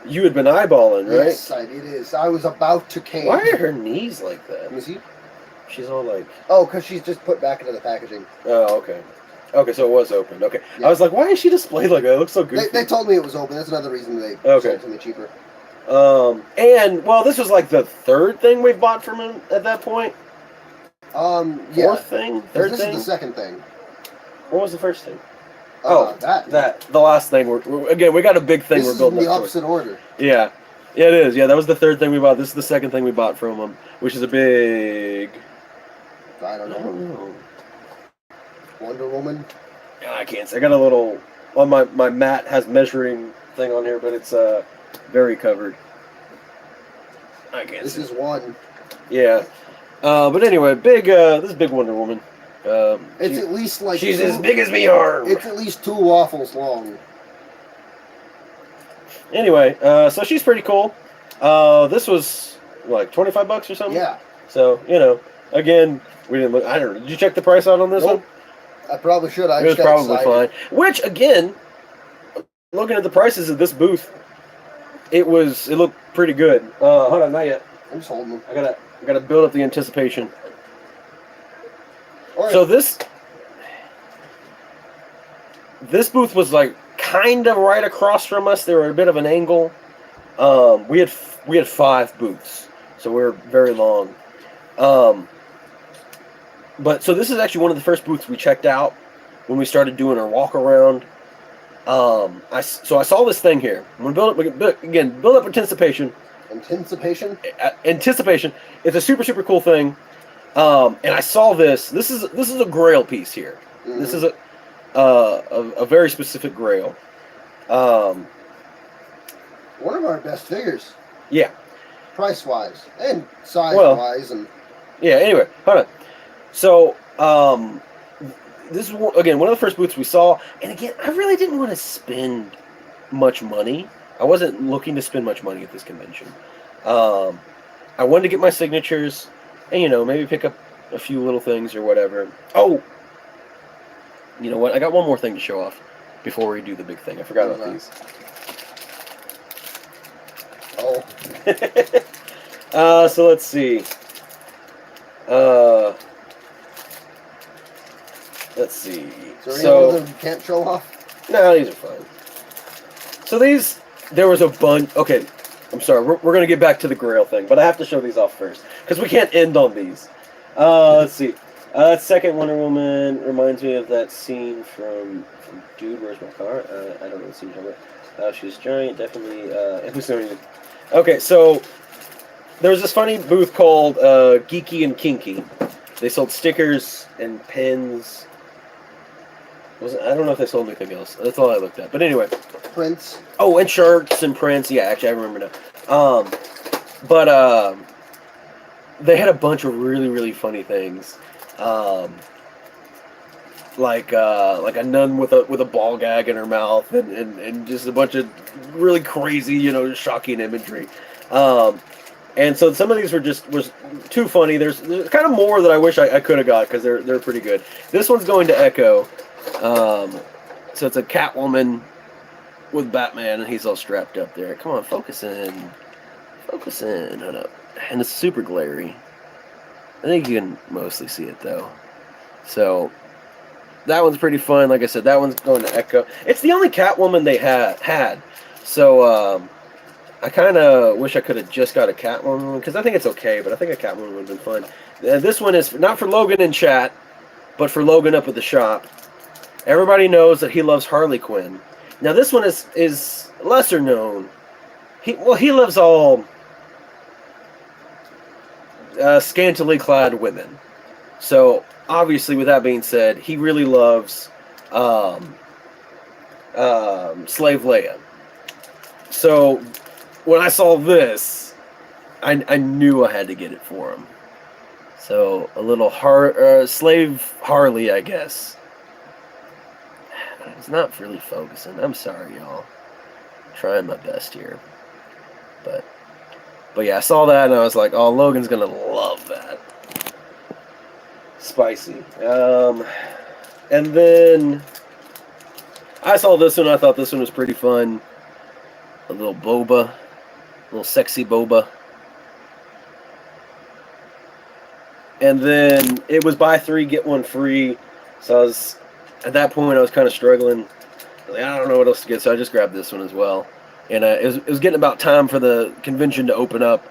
you had been eyeballing, right? Yes, it is. I was about to cave. Why are her knees like that? Let me see. She's all like. Oh, because she's just put back into the packaging. Oh, okay. Okay, so it was opened. Okay, yeah. I was like, why is she displayed like that? It looks so goofy. They told me it was open. That's another reason they sold it to me cheaper. And this was like the third thing we've bought from him at that point. Yeah. Fourth thing, third this thing. This is the second thing. What was the first thing? That the last thing. We got a big thing we're building. This is in the opposite order. Yeah, it is. Yeah, that was the third thing we bought. This is the second thing we bought from him, which is a big. I don't know. Wonder Woman. I can't say. I got a little. Well, my mat has measuring thing on here, but it's very covered. I can't. This is one. Yeah. But anyway, this is big Wonder Woman. It's at least like she's as big as me arm. It's at least 2 waffles long. Anyway, so she's pretty cool. This was like $25 or something. Yeah. So again, we didn't look. I don't know. Did you check the price out on this one? I probably should. It was probably fine. Which again, looking at the prices of this booth, it looked pretty good. Hold on, not yet. I'm just holding them. I gotta build up the anticipation. Right. So this booth was like kind of right across from us. They were a bit of an angle. We had 5 booths, so we were very long. But so this is actually one of the first booths we checked out when we started doing our walk around. I saw this thing here. I'm gonna build up anticipation. Anticipation. It's a super, super cool thing. And I saw this. This is a Grail piece here. Mm-hmm. This is a very specific Grail. One of our best figures. Yeah. Price wise and size wise and. Yeah. Anyway, hold on. So this is again one of the first booths we saw, and again I really didn't want to spend much money. I wasn't looking to spend much money at this convention. I wanted to get my signatures. And, maybe pick up a few little things or whatever. Oh! You know what? I got one more thing to show off before we do the big thing. I forgot about these. Oh. So let's see. Let's see. Is there any of them you can't show off? No, these are fine. So there was a bunch. Okay. I'm sorry, we're going to get back to the Grail thing, but I have to show these off first, because we can't end on these. Let's see. Second Wonder Woman reminds me of that scene from Dude, Where's My Car? I don't know the scene you're talking about. She's giant, definitely. Okay, so there was this funny booth called Geeky and Kinky. They sold stickers and pins. I don't know if they sold anything else. That's all I looked at. But anyway. Prints. Oh, and shirts and prints. Yeah, actually, I remember now. But they had a bunch of really, really funny things. Like a nun with a ball gag in her mouth, and just a bunch of really crazy, shocking imagery. And so some of these was too funny. There's kind of more that I wish I could have got because they're pretty good. This one's going to Echo. So it's a Catwoman with Batman, and he's all strapped up there. Come on, focus in. Focus in. Hold up. And it's super glary. I think you can mostly see it, though. So that one's pretty fun. Like I said, that one's going to Echo. It's the only Catwoman they had. So I kind of wish I could have just got a Catwoman, because I think it's okay, but I think a Catwoman would have been fun. This one is not for Logan in chat, but for Logan up at the shop. Everybody knows that he loves Harley Quinn. Now this one is lesser known. He loves all scantily clad women. So obviously, with that being said, he really loves Slave Leia. So when I saw this, I knew I had to get it for him. So a little Slave Harley, I guess. It's not really focusing. I'm sorry, y'all. Trying my best here. But yeah, I saw that and I was like, oh, Logan's gonna love that. Spicy. And then I saw this one. I thought this one was pretty fun. A little boba. A little sexy boba. And then it was buy 3, get 1 free. So at that point, I was kind of struggling. Like, I don't know what else to get, so I just grabbed this one as well. And it was getting about time for the convention to open up.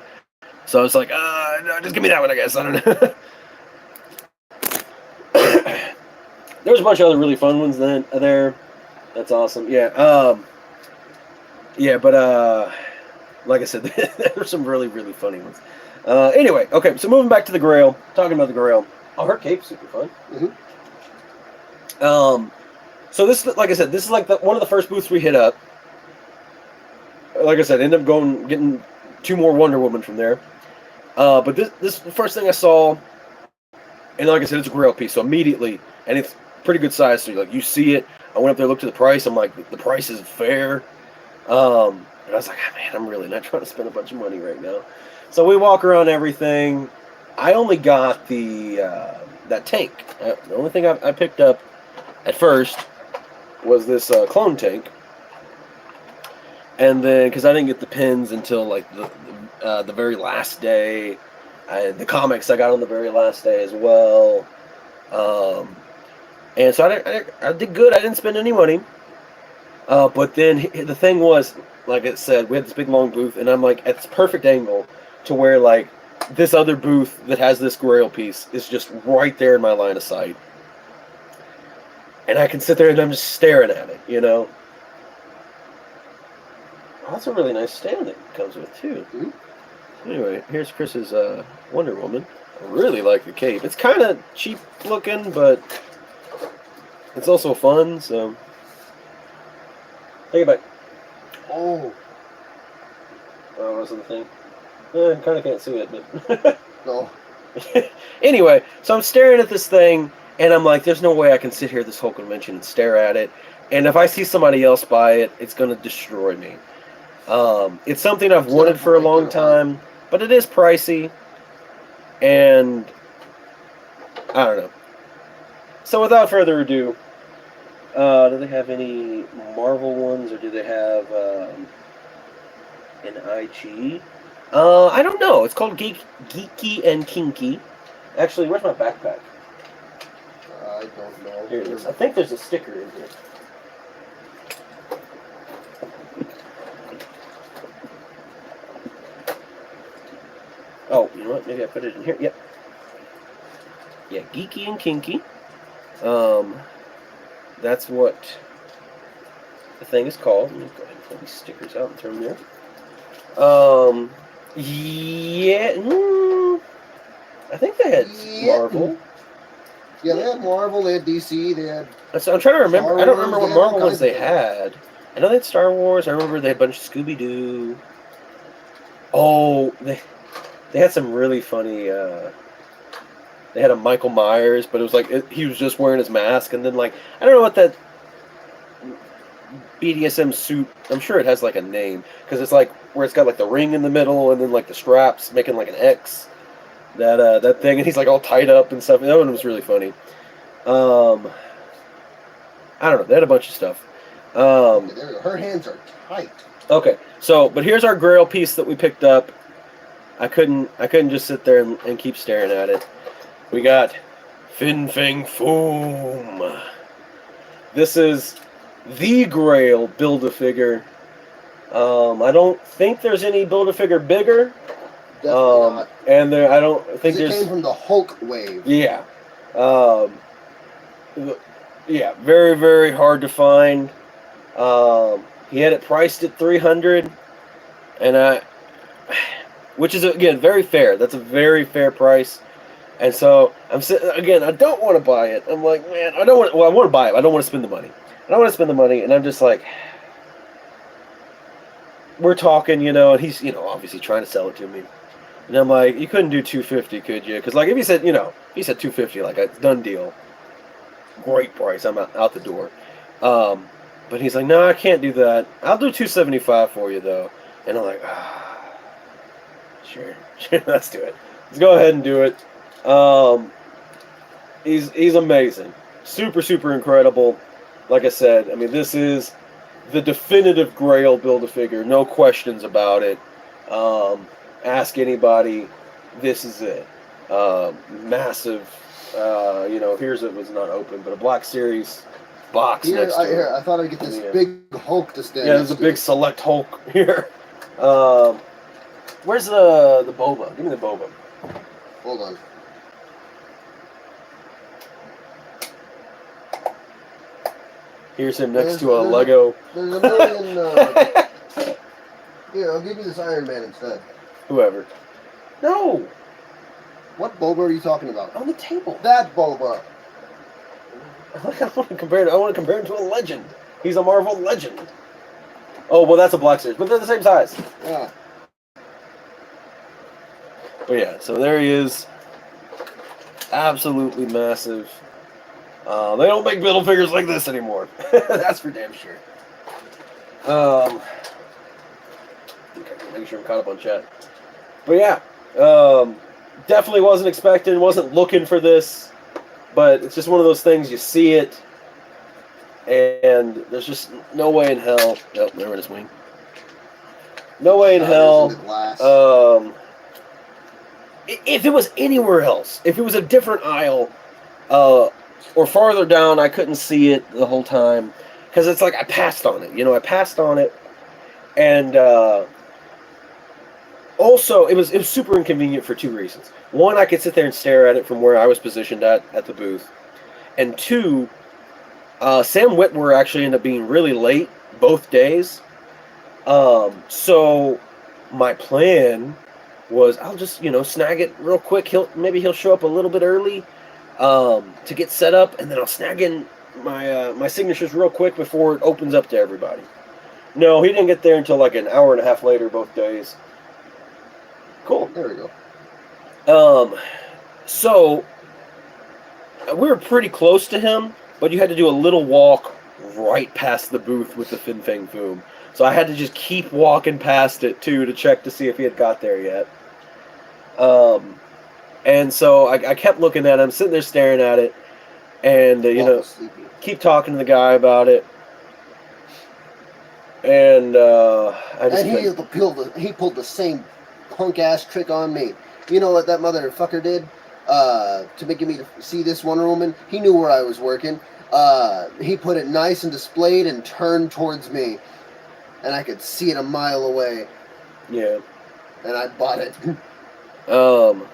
So I was like, no, just give me that one, I guess. I don't know. There's a bunch of other really fun ones there. That's awesome. Yeah. Yeah, but like I said, there were some really, really funny ones. Anyway, okay, so moving back to the Grail. Talking about the Grail. Oh, her cape's super fun. Mm-hmm. So this, like I said, this is like one of the first booths we hit up. Like I said, ended up getting 2 more Wonder Woman from there. But this the first thing I saw And like I said, it's a Grail piece, so immediately, and it's pretty good size. So like you see it. I went up there, looked at the price. I'm like, the price is fair. And I was like, oh, man, I'm really not trying to spend a bunch of money right now. So we walk around everything. I only got the that tank. The only thing I picked up at first was this clone tank, and then because I didn't get the pins until like the very last day. The comics I got on the very last day as well. And so I did good. I didn't spend any money. But then the thing was, like it said, we had this big long booth, and I'm like at this perfect angle to where like this other booth that has this Grail piece is just right there in my line of sight. And I can sit there and I'm just staring at it, you know. Oh, that's a really nice stand it comes with too. Mm-hmm. Anyway, here's Chris's Wonder Woman. I really like the cape. It's kind of cheap looking, but it's also fun, so. Take it back. Oh. Oh, what's the thing? I kind of can't see it, but. No. Anyway, so I'm staring at this thing, and I'm like, there's no way I can sit here this whole convention and stare at it. And if I see somebody else buy it, it's going to destroy me. It's something I've wanted for a long time, but it is pricey. And I don't know. So without further ado, do they have any Marvel ones, or do they have an IG? I don't know. It's called Geeky and Kinky. Actually, where's my backpack? I don't know. Here it is. I think there's a sticker in here. Oh, you know what? Maybe I put it in here. Yep. Yeah, Geeky and Kinky. That's what the thing is called. Let me go ahead and pull these stickers out and throw them there. Yeah. I think they had Marvel. Yeah, they had Marvel, they had DC, they had... So I'm trying to remember. Star I don't Wars, remember what they had all Marvel ones kinds they of had. I know they had Star Wars. I remember they had a bunch of Scooby-Doo. Oh, they had some really funny... they had a Michael Myers, but it was like he was just wearing his mask, and then like I don't know what that BDSM suit. I'm sure it has like a name because it's like where it's got like the ring in the middle, and then like the straps making like an X. That thing, and he's like all tied up and stuff. That one was really funny. I don't know. They had a bunch of stuff. Her hands are tight. Okay, so but here's our Grail piece that we picked up. I couldn't just sit there and keep staring at it. We got Fin Fang Foom. This is the Grail Build-A-Figure. I don't think there's any Build-A-Figure bigger. Definitely not. And I don't think it came from the Hulk wave. Yeah. Yeah, very, very hard to find. He had it priced at $300, and which is again very fair. That's a very fair price. And so I'm sitting again. I don't want to buy it. I'm like, man, I don't want. Well, I want to buy it. I don't want to spend the money. I don't want to spend the money, and I'm just like, we're talking, and he's, obviously trying to sell it to me, and I'm like, you couldn't do $250, could you? Because like if he said, he said $250, like a done deal, great price. I'm out the door. But he's like, no, I can't do that. I'll do $275 for you though. And I'm like, sure, let's do it. Let's go ahead and do it. He's amazing, super, super incredible. Like I said, I mean, this is the definitive Grail Build-A-Figure, no questions about it. Ask anybody, this is it. Massive, here's it was not open, but a Black Series box next to it. I thought I'd get this big Hulk to stand. Yeah, there's a big Select Hulk here. Where's the Boba? Give me the Boba. Hold on. Here's him next to a Lego. There's a million. Here, I'll give you this Iron Man instead. Whoever. No. What Boba are you talking about? On the table. That Boba. I want to compare him to a legend. He's a Marvel legend. Oh well, that's a Black Series, but they're the same size. Yeah. But yeah, so there he is. Absolutely massive. They don't make Build-A-Figures like this anymore. That's for damn sure. Okay, making sure I'm caught up on chat. But yeah, definitely wasn't expecting, wasn't looking for this. But it's just one of those things, you see it, and there's just no way in hell. Oh, there went his wing. No way in hell. If it was anywhere else, if it was a different aisle, or farther down, I couldn't see it the whole time. Because it's like I passed on it. I passed on it. And also, it was super inconvenient for two reasons. One, I could sit there and stare at it from where I was positioned at the booth. And two, Sam Whitwer actually ended up being really late both days. So my plan was I'll just, snag it real quick. Maybe he'll show up a little bit early to get set up, and then I'll snag in my signatures real quick before it opens up to everybody. No, he didn't get there until like an hour and a half later both days. Cool. There we go. So we were pretty close to him, but you had to do a little walk right past the booth with the Fin Fang Foom. So I had to just keep walking past it, too, to check to see if he had got there yet. And so I kept looking at him, sitting there staring at it, and, keep talking to the guy about it. And I just... And he pulled the same punk-ass trick on me. You know what that motherfucker did? To make me see this Wonder Woman? He knew where I was working. He put it nice and displayed and turned towards me. And I could see it a mile away. Yeah. And I bought it. Oreo,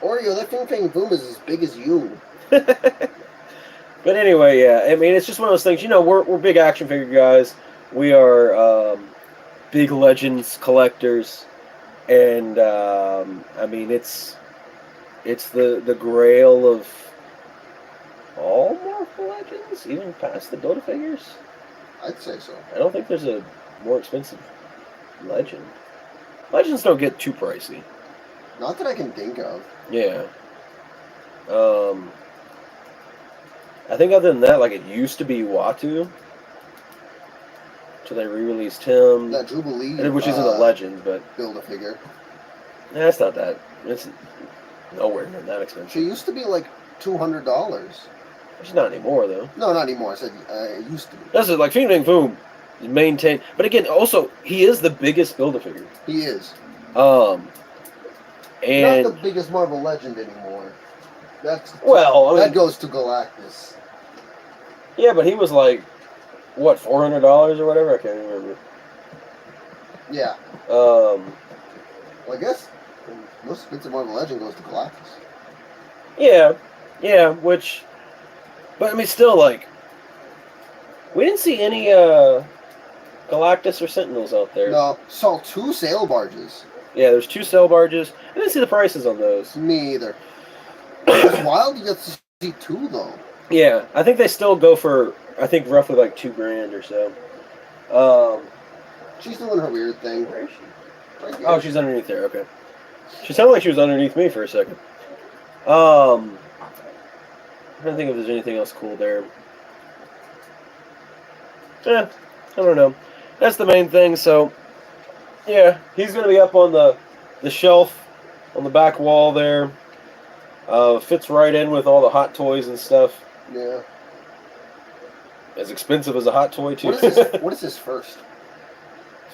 that Fin Fang Boom is as big as you. But anyway, yeah. I mean, it's just one of those things. We're big action figure guys. We are big Legends collectors. And, I mean, it's the grail of all Marvel Legends, even past the Build-A-Figures. I'd say so. I don't think there's a more expensive Legend. Legends don't get too pricey. Not that I can think of. Yeah. I think other than that, like, it used to be Uatu. Until they re-released him. That Jubilee. Which isn't a Legend, but... Build-A-Figure. Yeah, it's not that. It's nowhere near that expensive. She used to be like $200. She's not anymore, though. No, not anymore. I said it used to be. That's it, like Fin Fang Foom is maintained. But again, also, he is the biggest Build-A-Figure. He is. And not the biggest Marvel Legend anymore. That goes to Galactus. Yeah, but he was like, what, $400 or whatever? I can't remember. Yeah. Well, I guess the most expensive Marvel Legend goes to Galactus. Yeah, which... But, I mean, still, like... We didn't see any, Galactus or Sentinels out there. No, saw 2 sail barges. Yeah, there's 2 sail barges. I didn't see the prices on those. Me either. It's wild you get to see 2, though. Yeah, I think they still go for, I think, roughly like $2,000 or so. She's doing her weird thing. Where is she? Right here. Oh, she's underneath there, okay. She sounded like she was underneath me for a second. I'm trying to think if there's anything else cool there. Yeah, I don't know. That's the main thing, so... Yeah, he's going to be up on the shelf on the back wall there. Fits right in with all the Hot Toys and stuff. Yeah. As expensive as a Hot Toy, too. What is his first?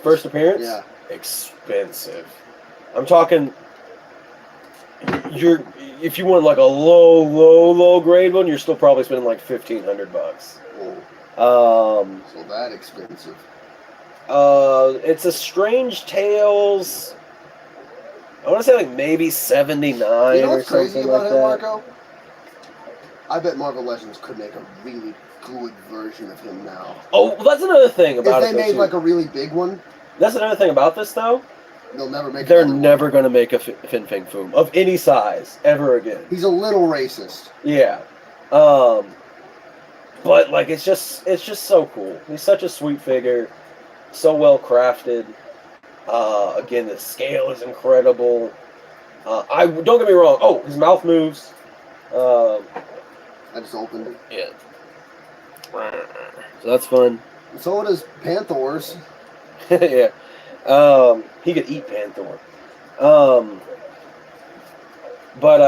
First appearance? Yeah. Expensive. I'm talking... If you want like a low grade one, you're still probably spending like $1,500. Oh. So that expensive. It's a Strange Tales. I want to say like maybe 79 You know or what's crazy something about like him, that. Marco? I bet Marvel Legends could make a really good version of him now. Oh, well, that's another thing about it. If they made like a really big one. That's another thing about this, though. They'll never make. They're never going to make a Fin Fang Foom of any size ever again. He's a little racist. Yeah. But like it's just so cool. He's such a sweet figure, so well crafted. Again, the scale is incredible. I don't get me wrong. Oh, his mouth moves. I just opened it. Yeah. So that's fun. So does Panthors. Yeah. He could eat Panther. But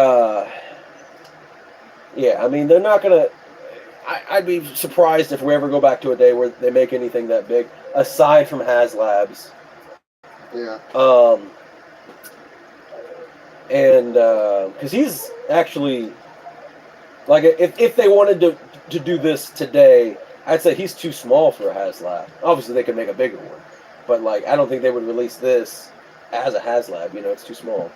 yeah. I mean, they're not gonna. I'd be surprised if we ever go back to a day where they make anything that big, aside from HasLabs. Yeah. And because he's actually like, if they wanted to do this today, I'd say he's too small for a HasLab. Obviously, they could make a bigger one, but like, I don't think they would release this as a HasLab. You know, it's too small.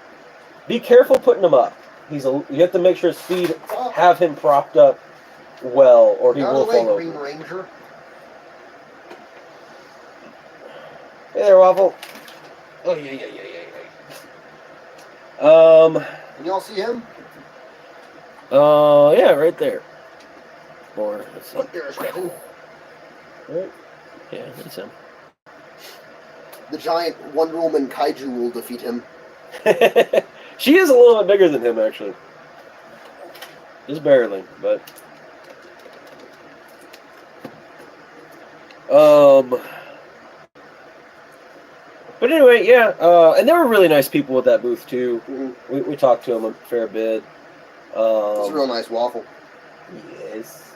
Be careful putting him up. You have to make sure his feet have him propped up well, or he will fall over. Green Ranger. Hey there, Waffle. Oh yeah. Can y'all see him? Yeah, right there. Or let's see. Look, there's Kevin. Right? Yeah, that's him. The giant Wonder Woman kaiju will defeat him. She is a little bit bigger than him, actually. Just barely, but. But anyway, yeah, and there were really nice people at that booth too. We talked to them a fair bit. It's a real nice waffle. Yes.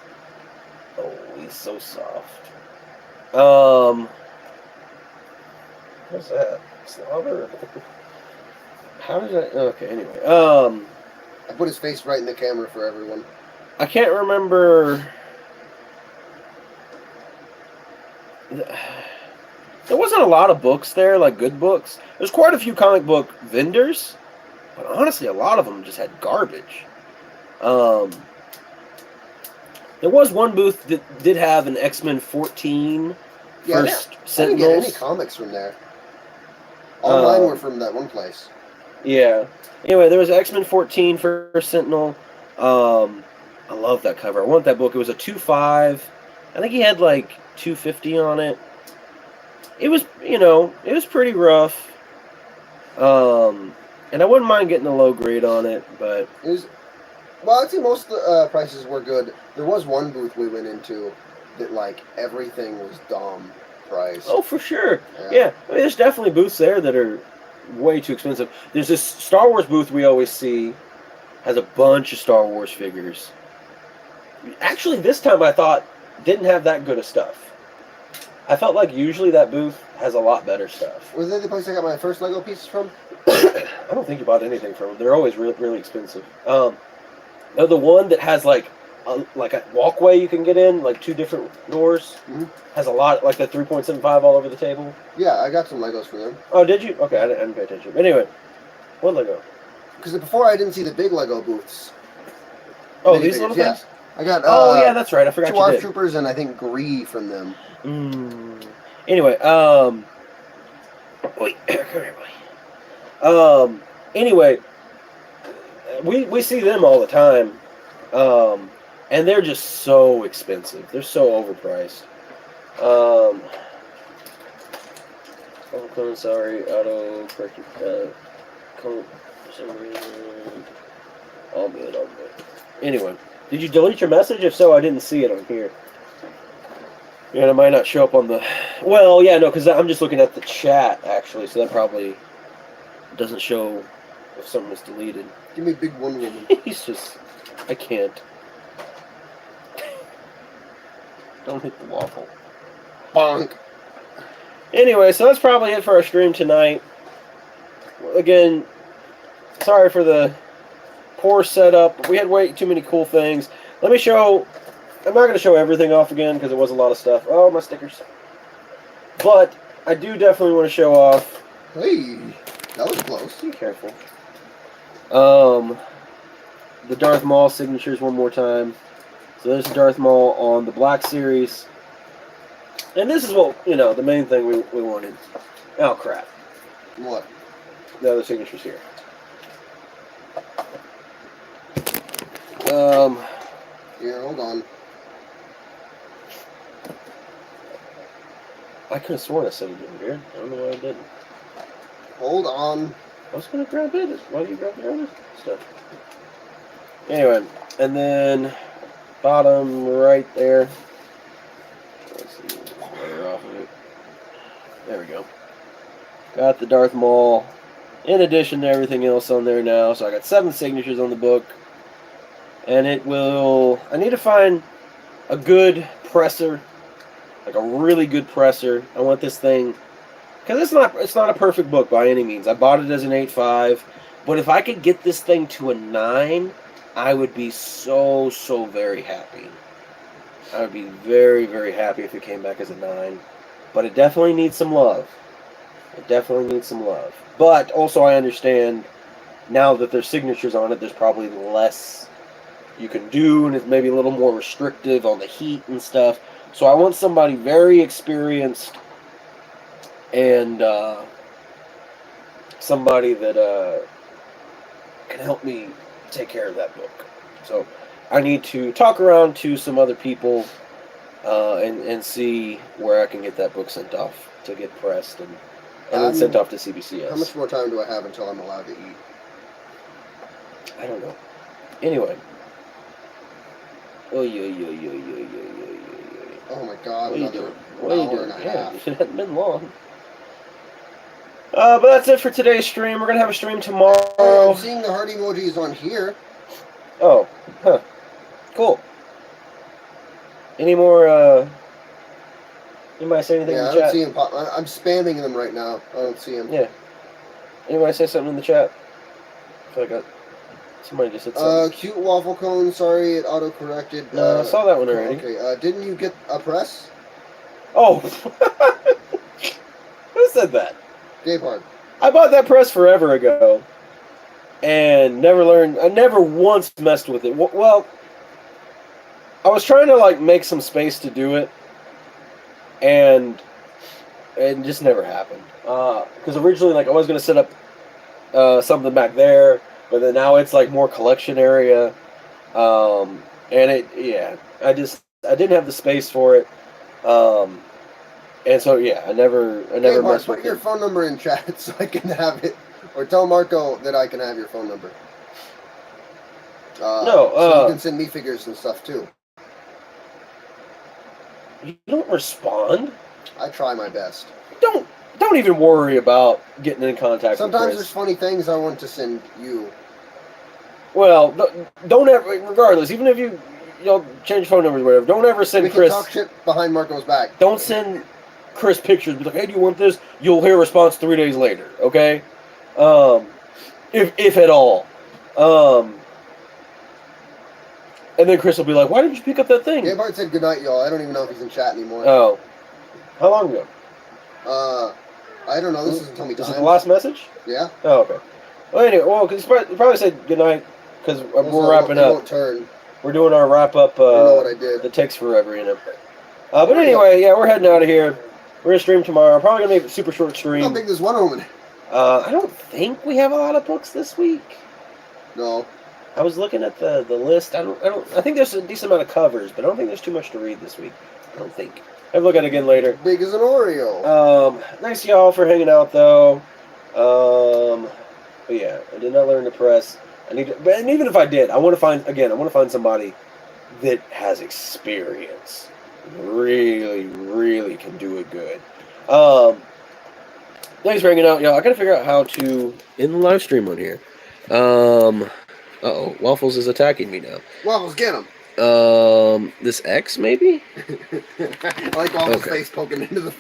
Oh, he's so soft. What's that? Slobber? How did I? Okay, anyway. I put his face right in the camera for everyone. I can't remember. There wasn't a lot of books there, like good books. There's quite a few comic book vendors, but honestly, a lot of them just had garbage. There was one booth that did have an X-Men 14 First Sentinels. I didn't get any comics from there. All mine were from that one place. Yeah. Anyway, there was X-Men 14 First Sentinel. I love that cover. I want that book. It was a 2.5. I think he had like 250 on it. It was, it was pretty rough. And I wouldn't mind getting a low grade on it, but it was. Well, I'd say most of the prices were good. There was one booth we went into that like everything was dumb price. Oh, for sure. Yeah. I mean, there's definitely booths there that are way too expensive. There's this Star Wars booth we always see, has a bunch of Star Wars figures. Actually, this time I thought didn't have that good of stuff. I felt like usually that booth has a lot better stuff. Was that the place I got my first Lego pieces from? I don't think you bought anything from them. They're always really expensive. No, the one that has like a walkway you can get in, like 2 different doors, has a lot, like the 3.75 all over the table. Yeah, I got some Legos for them. Oh, did you? Okay, I didn't pay attention. Anyway, what Lego? Because before I didn't see the big Lego booths. Oh, these little things? I got. Yeah, that's right. I forgot 2 you did. Troopers and I think Gree from them. Anyway, wait, come here, buddy. Anyway, we see them all the time, and they're just so expensive. They're so overpriced. Sorry, auto correction. For some reason, all good. Anyway, did you delete your message? If so, I didn't see it on here. And it might not show up on the... Well, yeah, no, because I'm just looking at the chat, actually, so that probably doesn't show if something was deleted. Give me big Wonder Woman. He's just... I can't. Don't hit the waffle. Bonk. Anyway, so that's probably it for our stream tonight. Again, sorry for the poor setup. We had way too many cool things. Let me show... I'm not going to show everything off again because it was a lot of stuff. Oh, my stickers. But I do definitely want to show off. Hey, that was close. Be careful. The Darth Maul signatures one more time. So there's Darth Maul on the Black Series. And this is what, the main thing we wanted. Oh, crap. What? The other signatures here. Here, hold on. I could have sworn I said it didn't, weird. I don't know why I didn't. Hold on. I was gonna grab it. Why do you grab the other stuff? Anyway, and then bottom right there. Let's see, layer off of it. There we go. Got the Darth Maul. In addition to everything else on there now, so I got 7 signatures on the book, and it will. I need to find a good presser, like a really good presser. I want this thing. Because it's not a perfect book by any means. I bought it as an 8.5, but if I could get this thing to a 9, I would be so very happy. I would be very, very happy if it came back as a 9. But it definitely needs some love. It definitely needs some love. But also I understand now that there's signatures on it, there's probably less you can do, and it's maybe a little more restrictive on the heat and stuff. So I want somebody very experienced and somebody that can help me take care of that book. So I need to talk around to some other people and see where I can get that book sent off to get pressed and then sent off to CBCS. How much more time do I have until I'm allowed to eat? I don't know. Anyway. Oh my God! What are you doing? What are you doing? Yeah, it hasn't been long. But that's it for today's stream. We're gonna have a stream tomorrow. I'm seeing the heart emojis on here. Oh, huh. Cool. Any more? Anybody say anything in the I chat? don't see him pop. I'm spamming them right now. I don't see him. Yeah. Anybody say something in the chat? I feel like somebody just said something. Cute waffle cone. Sorry, it auto-corrected. No, I saw that one already. Okay. Didn't you get a press? Oh. Who said that? Gaypard. I bought that press forever ago, and never learned. I never once messed with it. Well, I was trying to like make some space to do it, and it just never happened. Because originally, like, I was gonna set up something back there, but then now it's like more collection area, and I didn't have the space for it. And so, yeah, I never messed with it. Put your phone number in chat so I can have it. Or tell Marco that I can have your phone number. So you can send me figures and stuff, too. You don't respond? I try my best. Don't even worry about getting in contact with Chris. Sometimes there's funny things I want to send you. Well, don't ever, regardless, even if you change phone numbers or whatever, don't ever send Chris... We can talk shit behind Marco's back. Don't send Chris pictures. Be like, hey, do you want this? You'll hear a response 3 days later, okay? If at all. And then Chris will be like, why didn't you pick up that thing? Yeah, Bart said goodnight, y'all. I don't even know if he's in chat anymore. Oh. How long ago? I don't know. This doesn't tell me time. Is it the last message? Yeah. Oh, okay. Well, anyway, because he probably said goodnight because we're wrapping up. Won't turn. We're doing our wrap-up. I don't know what I did. That takes forever, you know. But anyway, yeah, we're heading out of here. We're going to stream tomorrow. Probably going to be a super short stream. How big is Wonder Woman? I don't think we have a lot of books this week. No. I was looking at the list. I think there's a decent amount of covers, but I don't think there's too much to read this week. I don't think. I'll look at it again later. Big as an Oreo. Thanks y'all for hanging out though. But yeah, I did not learn to press. And even if I did, I want to find somebody that has experience. Really can do it good. Thanks for hanging out, y'all. I gotta figure out how to end the live stream on here. Uh-oh, Waffles is attacking me now. Waffles, get him. This X maybe? I like Waffles' face poking into the